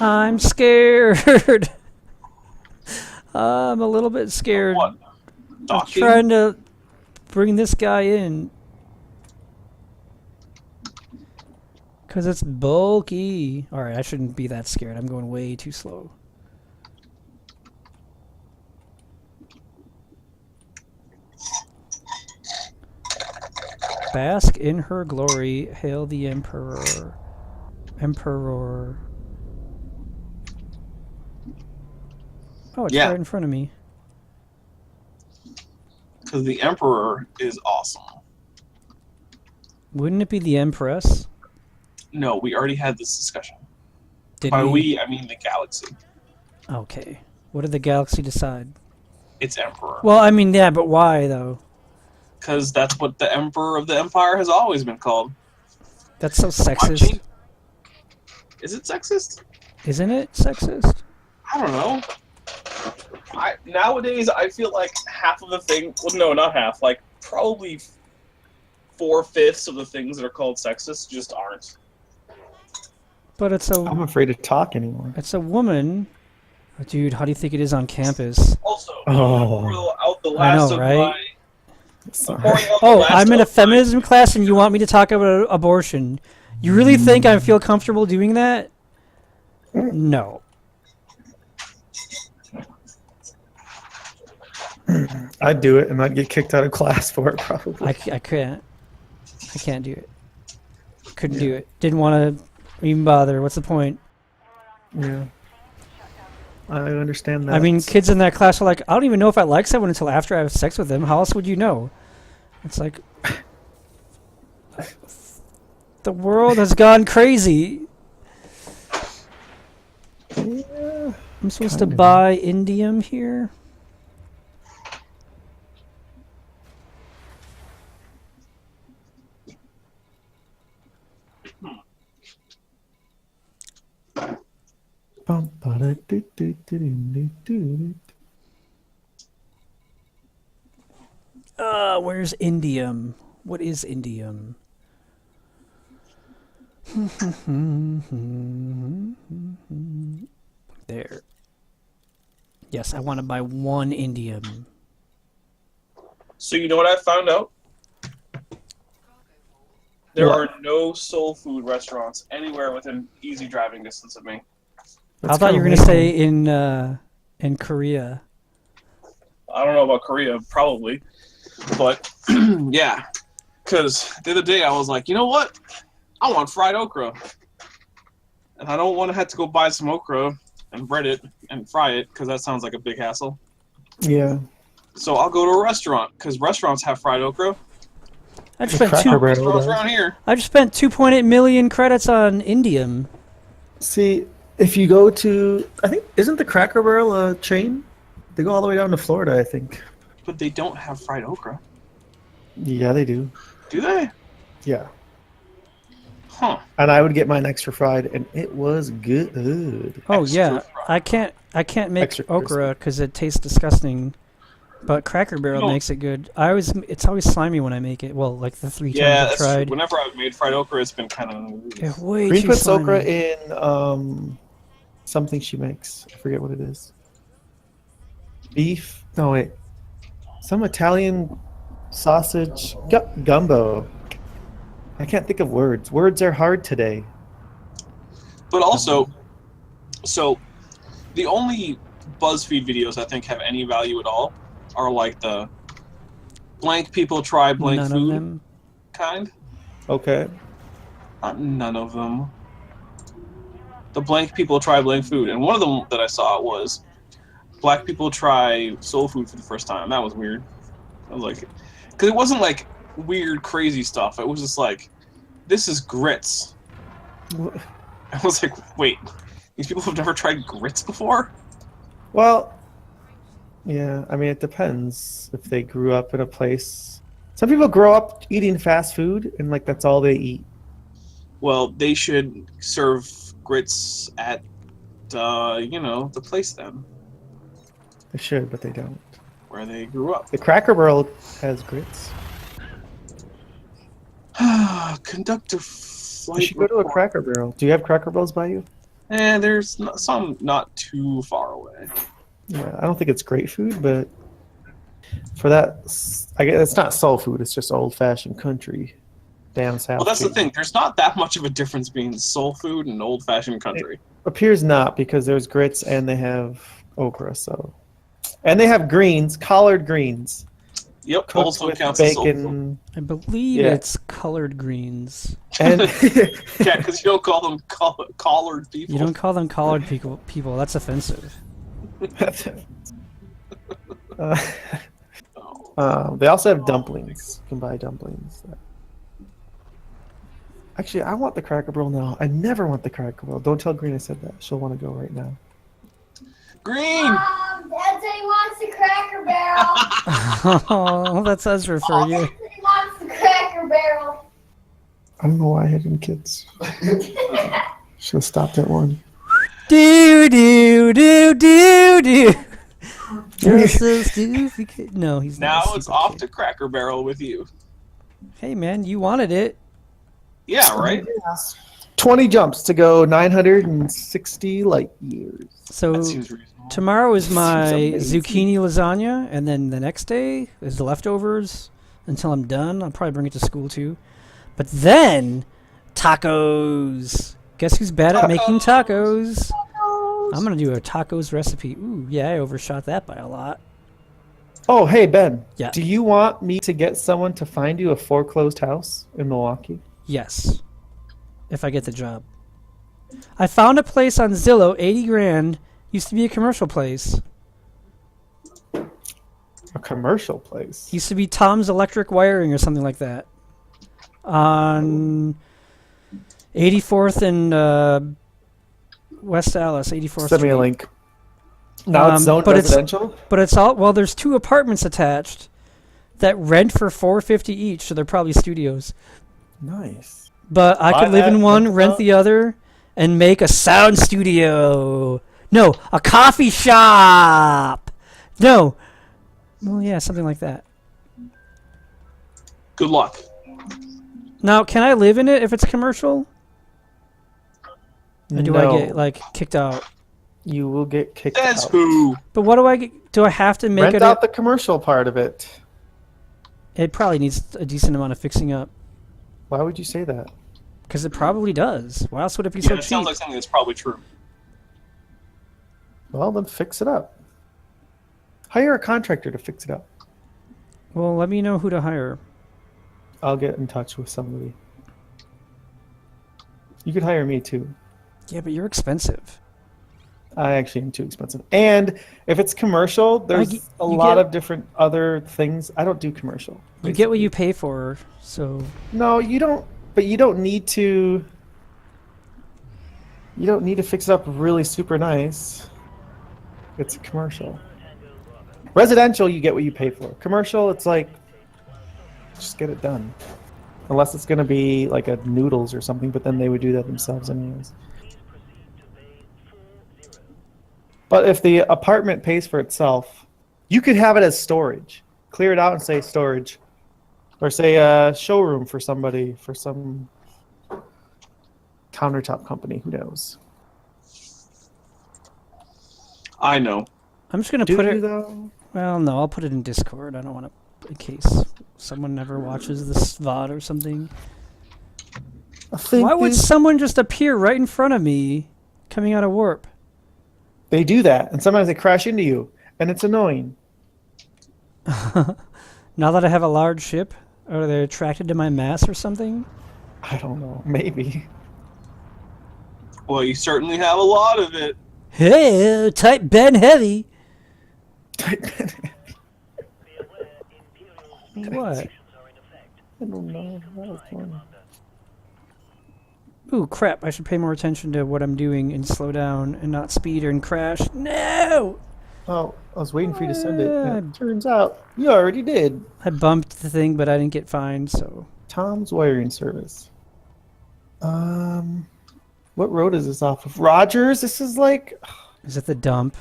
I'm scared. I'm a little bit scared. What? I'm Docking? trying to bring this guy in. Because it's bulky. Alright, I shouldn't be that scared. I'm going way too slow. Bask in her glory. Hail the Emperor. Emperor. Oh, it's Yeah. right in front of me. Because the Emperor is awesome. Wouldn't it be the Empress? No, we already had this discussion. Did By we? we, I mean the galaxy. Okay. What did the galaxy decide? It's Emperor. Well, I mean, yeah, but why, though? Because that's what the Emperor of the Empire has always been called. That's so Why sexist. change- Is it sexist? Isn't it sexist? I don't know. Nowadays, I feel like half of the thing. Well, no, not half. Like probably 4/5 of the things that are called sexist just aren't. But it's a I'm afraid to talk anymore. it's a woman. Oh, dude, how do you think it is on campus? Also, Oh. out the I last know, of right? my. Sorry. pouring out the Oh, last I'm in a of my- feminism class and you want me to talk about abortion. You really think I feel comfortable doing that? No. I'd do it, and I'd get kicked out of class for it, probably. I can't. I can't do it. Couldn't do it. Didn't want to even bother. What's the point? Yeah. I understand that. I mean, kids in that class are like, I don't even know if I like someone until after I have sex with them. How else would you know? It's like, the world has gone crazy. Yeah. I'm supposed to Kinda. buy indium here? Bum, ba-da, do, do, do, do, do, do. Where's indium? What is indium? There. Yes, I want to buy 1 indium. So you know what I found out? There What? are no soul food restaurants anywhere within easy driving distance of me. I thought you were going to say in Korea. I don't know about Korea, probably, but yeah. Because the other day I was like, you know what? I want fried okra, and I don't want to have to go buy some okra and bread it and fry it because that sounds like a big hassle. Yeah. So I'll go to a restaurant because restaurants have fried okra. I just The spent Cracker Barrel Restaurants does. around here. I just spent 2.8 million credits on indium. See, if you go to, I think, isn't the Cracker Barrel a chain? They go all the way down to Florida, I think. But they don't have fried okra. Yeah, they do. Do they? Yeah. Huh. And I would get mine extra fried, and it was good. Oh Extra yeah, fried. I can't make Extra okra because it tastes disgusting. But Cracker Barrel No. makes it good. It's always slimy when I make it. Well, like the 3 Yeah, times I've that's true. tried. Whenever I've made fried okra, it's been kind of. They're way Green too puts slimy. okra in something she makes. I forget what it is. Beef? No, wait. Some Italian sausage gumbo. I can't think of words. Words are hard today. But also, so the only BuzzFeed videos I think have any value at all are like the blank people try blank None of food them. kind. Okay. None of them. The blank people try blank food, and one of them that I saw was black people try soul food for the first time. That was weird. I was like, because it wasn't like weird crazy stuff. It was just like, this is grits. I was like, wait, these people have never tried grits before? Well, yeah, I mean, it depends if they grew up in a place. Some people grow up eating fast food, and like that's all they eat. Well, they should serve grits at, the place then, They should, but they don't. where they grew up. The Cracker Barrel has grits. Conduct a You flight should go to a report. Cracker Barrel. Do you have Cracker Barrels by you? There's some not too far away. Yeah, I don't think it's great food, but for that, I guess it's not soul food. It's just old-fashioned country. Down south. Well, that's the food. thing. There's not that much of a difference between soul food and old-fashioned country. Appears not, because there's grits and they have okra. So, and they have greens, collard greens, Yep, cooked also with counts as soul food. bacon. I believe Yeah. it's colored greens. And Yeah, because you don't call them collared people. You don't call them colored people. That's offensive. they also have dumplings. You can buy dumplings. Actually, I want the Cracker Barrel now. I never want the Cracker Barrel. Don't tell Green I said that. She'll want to go right now. Green! Dad said he wants the Cracker Barrel. Oh, that says for you. Dad said he wants the Cracker Barrel. I don't know why I had any kids. Should have stopped at one. Do do do do do. You're so stupid. No, he's Now not. a it's stupid off kid. to Cracker Barrel with you. Hey, man, you wanted it. Yeah, right? 20 jumps to go 960 light years. So That seems reasonable. tomorrow is Seems my amazing. zucchini lasagna, and then the next day is the leftovers until I'm done. I'll probably bring it to school too. But then tacos. Guess who's bad at making tacos? I'm gonna do a tacos recipe. Ooh, yeah, I overshot that by a lot. Oh, hey, Ben. Yeah. Do you want me to get someone to find you a foreclosed house in Milwaukee? Yes, if I get the job. I found a place on Zillow, 80 grand. Used to be a commercial place. A commercial place? Used to be Tom's Electric Wiring or something like that. On 84th and West Dallas, 84th Send me a Street. link. Now it's zoned but it's- residential? But it's all, well, there's 2 apartments attached that rent for $450 each, so they're probably studios. Nice. But I Buy could live that, in one, rent it rent out. the other, and make a sound studio. No, a coffee shop. No. Well, yeah, something like that. Good luck. Now, can I live in it if it's commercial? Or do I No, get, like, kicked out? you will get kicked That's out. who. But what do I get? Do I have to make Rent it? out the commercial part of it. It probably needs a decent amount of fixing up. Why would you say that? Because it probably does. Why else would it be Yeah, so that cheap? sounds like something that's probably true. Well, then fix it up. Hire a contractor to fix it up. Well, let me know who to hire. I'll get in touch with somebody. You could hire me too. Yeah, but you're expensive. I actually am too expensive. And if it's commercial, there's you a lot get- of different other things. I don't do commercial. You get what you pay for, so... No, you don't. But you don't need to. You don't need to fix it up really super nice. It's a commercial. Residential, you get what you pay for. Commercial, it's like just get it done. Unless it's gonna be like a noodles or something, but then they would do that themselves anyways. But if the apartment pays for itself, you could have it as storage. Clear it out and say storage. Or say a showroom for somebody, for some countertop company, who knows? I know. I'm just going to Do put you it... though? Well, no, I'll put it in Discord. I don't want to... In case someone never watches this VOD or something. I think Why would these- someone just appear right in front of me coming out of warp? They do that, and sometimes they crash into you, and it's annoying. Now that I have a large ship? Are they attracted to my mass or something? I don't know, maybe. Well, you certainly have a lot of it. Hey, type Ben Heavy. I What? don't know. That was fun. Ooh, crap. I should pay more attention to what I'm doing and slow down and not speed and crash. No! Oh, I was waiting for you to send it. And it turns out you already did. I bumped the thing, but I didn't get fined, so... Tom's wiring service. What road is this off of? Rogers? This is like... Is it the dump?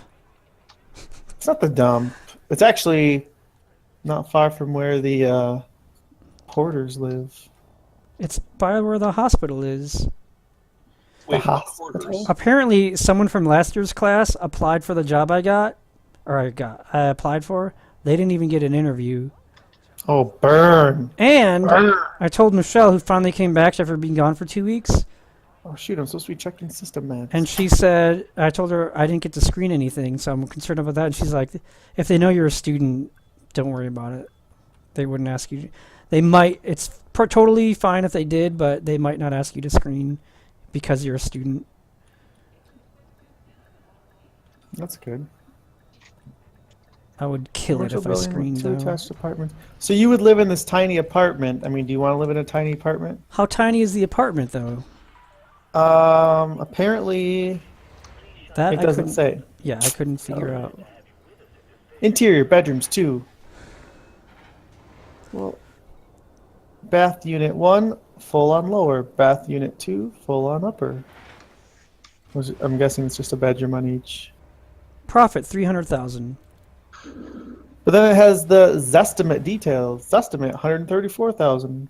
It's not the dump. It's actually not far from where the Porters live. It's by where the hospital is. Wait, what hospital? quarters? Apparently, someone from last year's class applied for the job I applied for. They didn't even get an interview. Oh, burn. And Burn. I told Michelle, who finally came back after being gone for 2 weeks, Oh, shoot, I'm supposed to be checking system maps. and she said, I told her I didn't get to screen anything, so I'm concerned about that. And she's like, if they know you're a student, don't worry about it. They wouldn't ask you. They might, it's totally fine if they did, but they might not ask you to screen because you're a student. That's good. I would kill it if I screened, Two though. attached apartments. So you would live in this tiny apartment. I mean, do you want to live in a tiny apartment? How tiny is the apartment, though? Apparently That it I doesn't couldn't- say. Yeah, I couldn't figure out. Interior bedrooms 2. Well, bath unit 1, full on lower. Bath unit 2, full on upper. I'm guessing it's just a bedroom on each. Profit 300,000. But then it has the Zestimate details. Zestimate 134,000.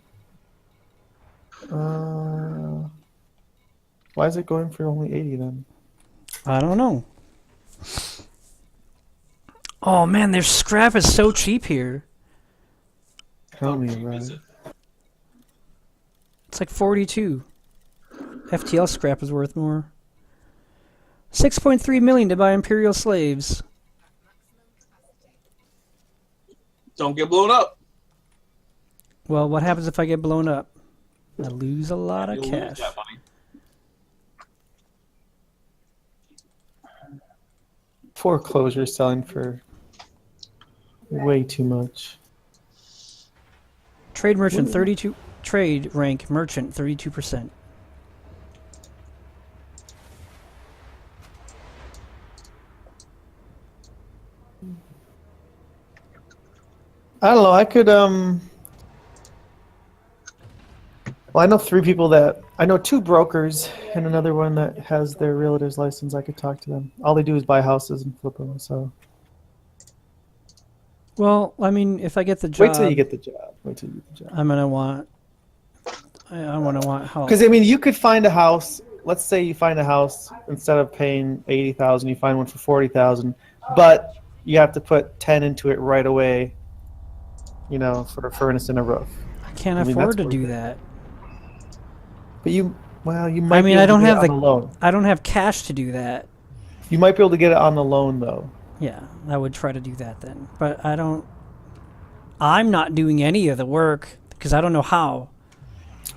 Why is it going for only 80 then? I don't know. Oh man, their scrap is so cheap here. Tell me How cheap about is it. It's like 42. FTL scrap is worth more. 6.3 million to buy Imperial slaves. Don't get blown up. Well, what happens if I get blown up? I lose a lot of You'll lose cash. that money. Foreclosure selling for way too much. Trade merchant 32. Trade rank merchant 32%. I don't know. I could well, I know 3 people that I know 2 brokers and another one that has their realtor's license. I could talk to them. All they do is buy houses and flip them. So Well, I mean, if I get the job, wait till you get the job. Wait till you get the job. I'm gonna want. I want to want help. Because I mean, you could find a house. Let's say you find a house instead of paying 80,000, you find one for 40,000, but you have to put 10 into it right away. You know, for a furnace and a roof. I can't I mean, afford that's to do worth it. that. But you might. I mean, be I able don't to get have it on the loan. I don't have cash to do that. You might be able to get it on the loan though. Yeah, I would try to do that then. But I don't. I'm not doing any of the work because I don't know how.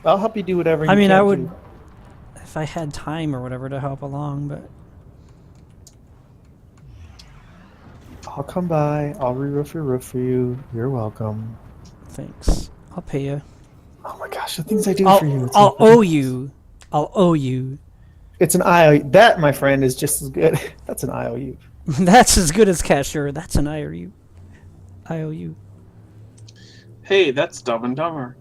I'll help you do whatever. You I mean, can I would do. if I had time or whatever to help along, but I'll come by. I'll re-roof your roof for you. You're welcome. thanks. I'll pay you. Oh my gosh, the things I do for you. It's I'll like- owe you. I'll owe you. It's an IOU. That, my friend, is just as good. That's an IOU. That's as good as cashier. That's an IOU. IOU. Hey, that's Dumb and Dumber.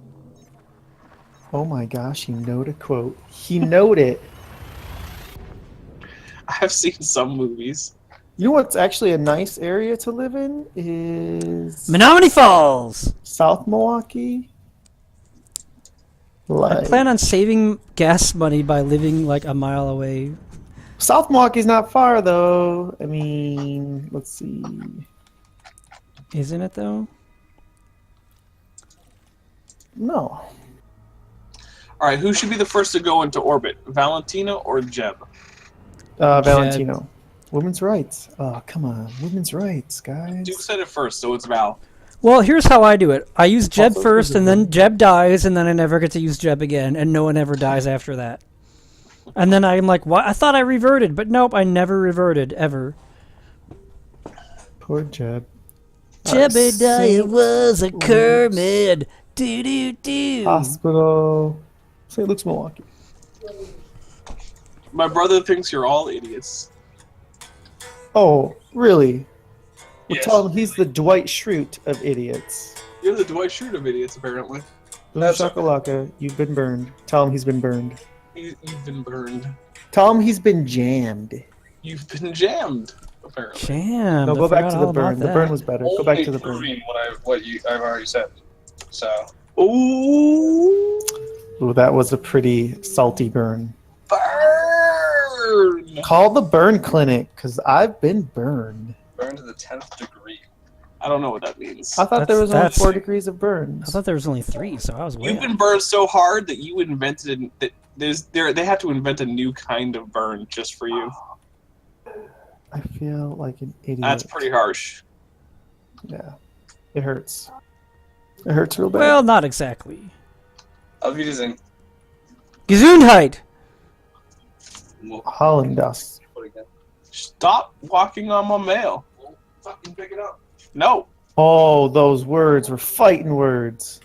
Oh my gosh, he knowed a quote. He knowed it. I've seen some movies. You know what's actually a nice area to live in is Menominee Falls. South Milwaukee. I Like, plan on saving gas money by living like a mile away. South Milwaukee's not far though. I mean, let's see. Isn't it though? No. All right, who should be the first to go into orbit, Valentina or Jeb? Valentino. Women's rights. Oh, come on. Women's rights, guys. Duke said it first, so it's Val. Well, here's how I do it. I use Jeb Also, first, and there's a- then Jeb dies, and then I never get to use Jeb again, and no one ever dies after that. And then I'm like, what? I thought I reverted, but nope, I never reverted, ever. Poor Jeb. Jebediah was a Kermit. Do-do-do. Hospital. St. Luke's, Milwaukee. My brother thinks you're all idiots. Oh, really? Well, Yes. tell him he's the Dwight Schrute of idiots. You're the Dwight Schrute of idiots, apparently. Boom shakalaka, you've been burned. Tell him he's been burned. You've been burned. Tell him he's been jammed. You've been jammed, apparently. Jam. No, go back to the burn. The burn was better. Go back to the burn. Proving what I've already said. So Ooh, Ooh, that was a pretty salty burn. burn! Call the burn clinic, because I've been burned. burn to the 10th degree. I don't know what that means. I thought there was only That's- 4 degrees of I burns. thought there was only 3, so I was way You've off. been burned so hard that you invented that they had to invent a new kind of burn just for you. I feel like an idiot. That's pretty harsh. Yeah. It hurts. It hurts real bad. Well, not exactly. Auf Wiedersehen. Gesundheit. Holland dust. Stop walking on my mail. Fucking pick it up. No. Oh, those words were fighting words.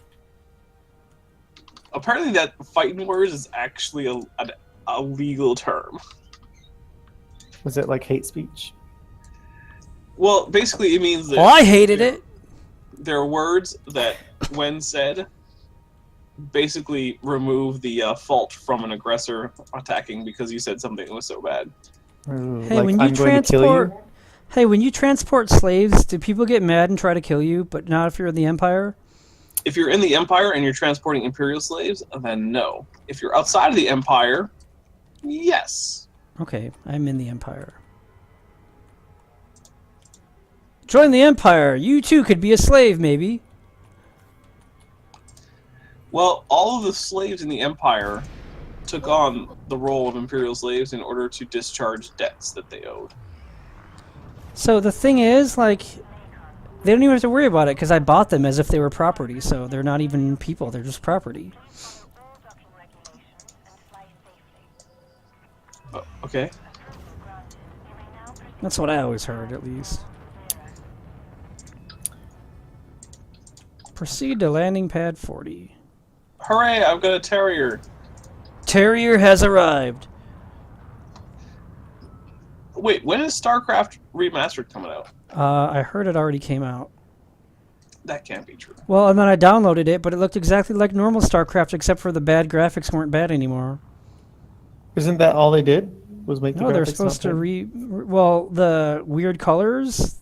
Apparently, that fighting words is actually a legal term. Was it like hate speech? Well, basically, it means that Well, I hated it. there are words that, when said, basically remove the fault from an aggressor attacking because you said something that was so bad. Ooh, Hey, like, when you I'm going to kill transport, you? Hey, when you transport slaves, do people get mad and try to kill you, but not if you're in the Empire? If you're in the Empire and you're transporting Imperial slaves, then no. If you're outside of the Empire, yes. Okay, I'm in the Empire. Join the Empire! You too could be a slave, maybe. Well, all of the slaves in the Empire took on the role of Imperial slaves in order to discharge debts that they owed. So the thing is, like, they don't even have to worry about it because I bought them as if they were property, so they're not even people, they're just property. Oh, okay. That's what I always heard, at least. Proceed to landing pad 40. Hooray, I've got a terrier. Terrier has arrived. Wait, when is StarCraft Remastered coming out? I heard it already came out. That can't be true. Well, and then I downloaded it, but it looked exactly like normal StarCraft, except for the bad graphics weren't bad anymore. Isn't that all they did? Was make the No, they're graphics supposed not to bad? well, the weird colors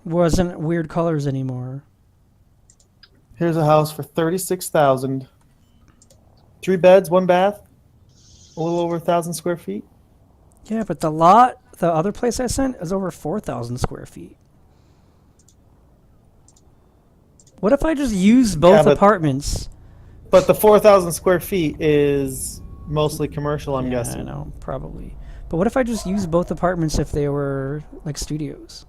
wasn't weird colors anymore. Here's a house for 36,000. 3 beds, 1 bath, a little over 1,000 square feet. Yeah, but the lot, the other place I sent, is over 4,000 square feet. What if I just use both apartments? But the 4,000 square feet is mostly commercial, I'm guessing. I know, probably. But what if I just use both apartments if they were like studios?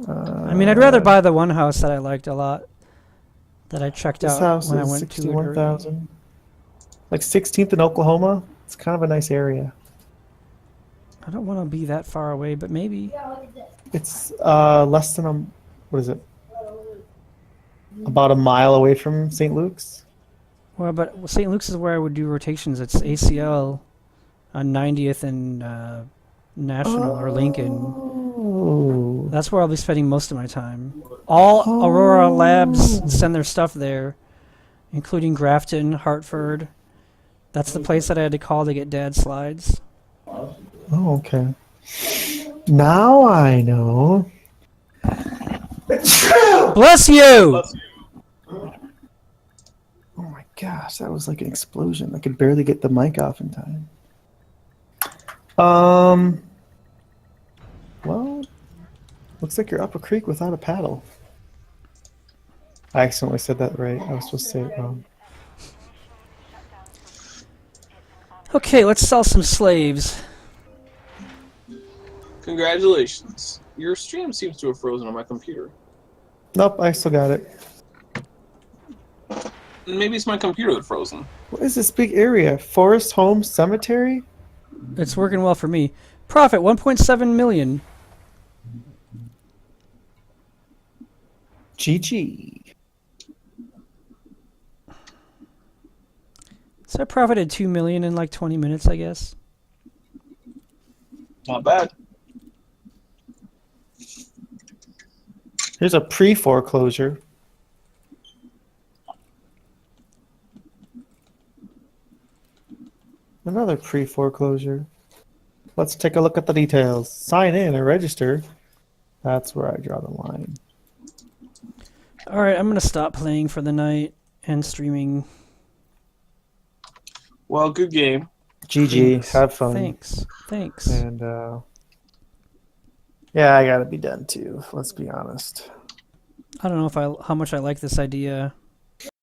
I mean, I'd rather buy the one house that I liked a lot, that I checked This out house when I is went to it. 61,000. Like 16th in Oklahoma. It's kind of a nice area. I don't want to be that far away, but maybe. Yeah, look at this. It's less than what is it? About a mile away from St. Luke's. Well, but St. Luke's is where I would do rotations. It's ACL on 90th and National or Lincoln. Oh. That's where I'll be spending most of my time. All Aurora Labs send their stuff there, including Grafton, Hartford. That's the place that I had to call to get Dad's slides. Oh, okay. Now I know. Bless you! Oh my gosh, that was like an explosion. I could barely get the mic off in time. Well, looks like you're up a creek without a paddle. I accidentally said that right. I was supposed to say it wrong. Okay, let's sell some slaves. Congratulations. Your stream seems to have frozen on my computer. Nope, I still got it. Maybe it's my computer that's frozen. What is this big area? Forest, home, cemetery? It's working well for me. Profit 1.7 million. GG. So I profited 2 million in like 20 minutes, I guess. Not bad. Here's a pre-foreclosure. Another pre-foreclosure. Let's take a look at the details. Sign in and register. That's where I draw the line. Alright, I'm going to stop playing for the night and streaming. Well, good game. GG. Have fun. Thanks. And yeah, I gotta be done too. Let's be honest. I don't know if how much I like this idea.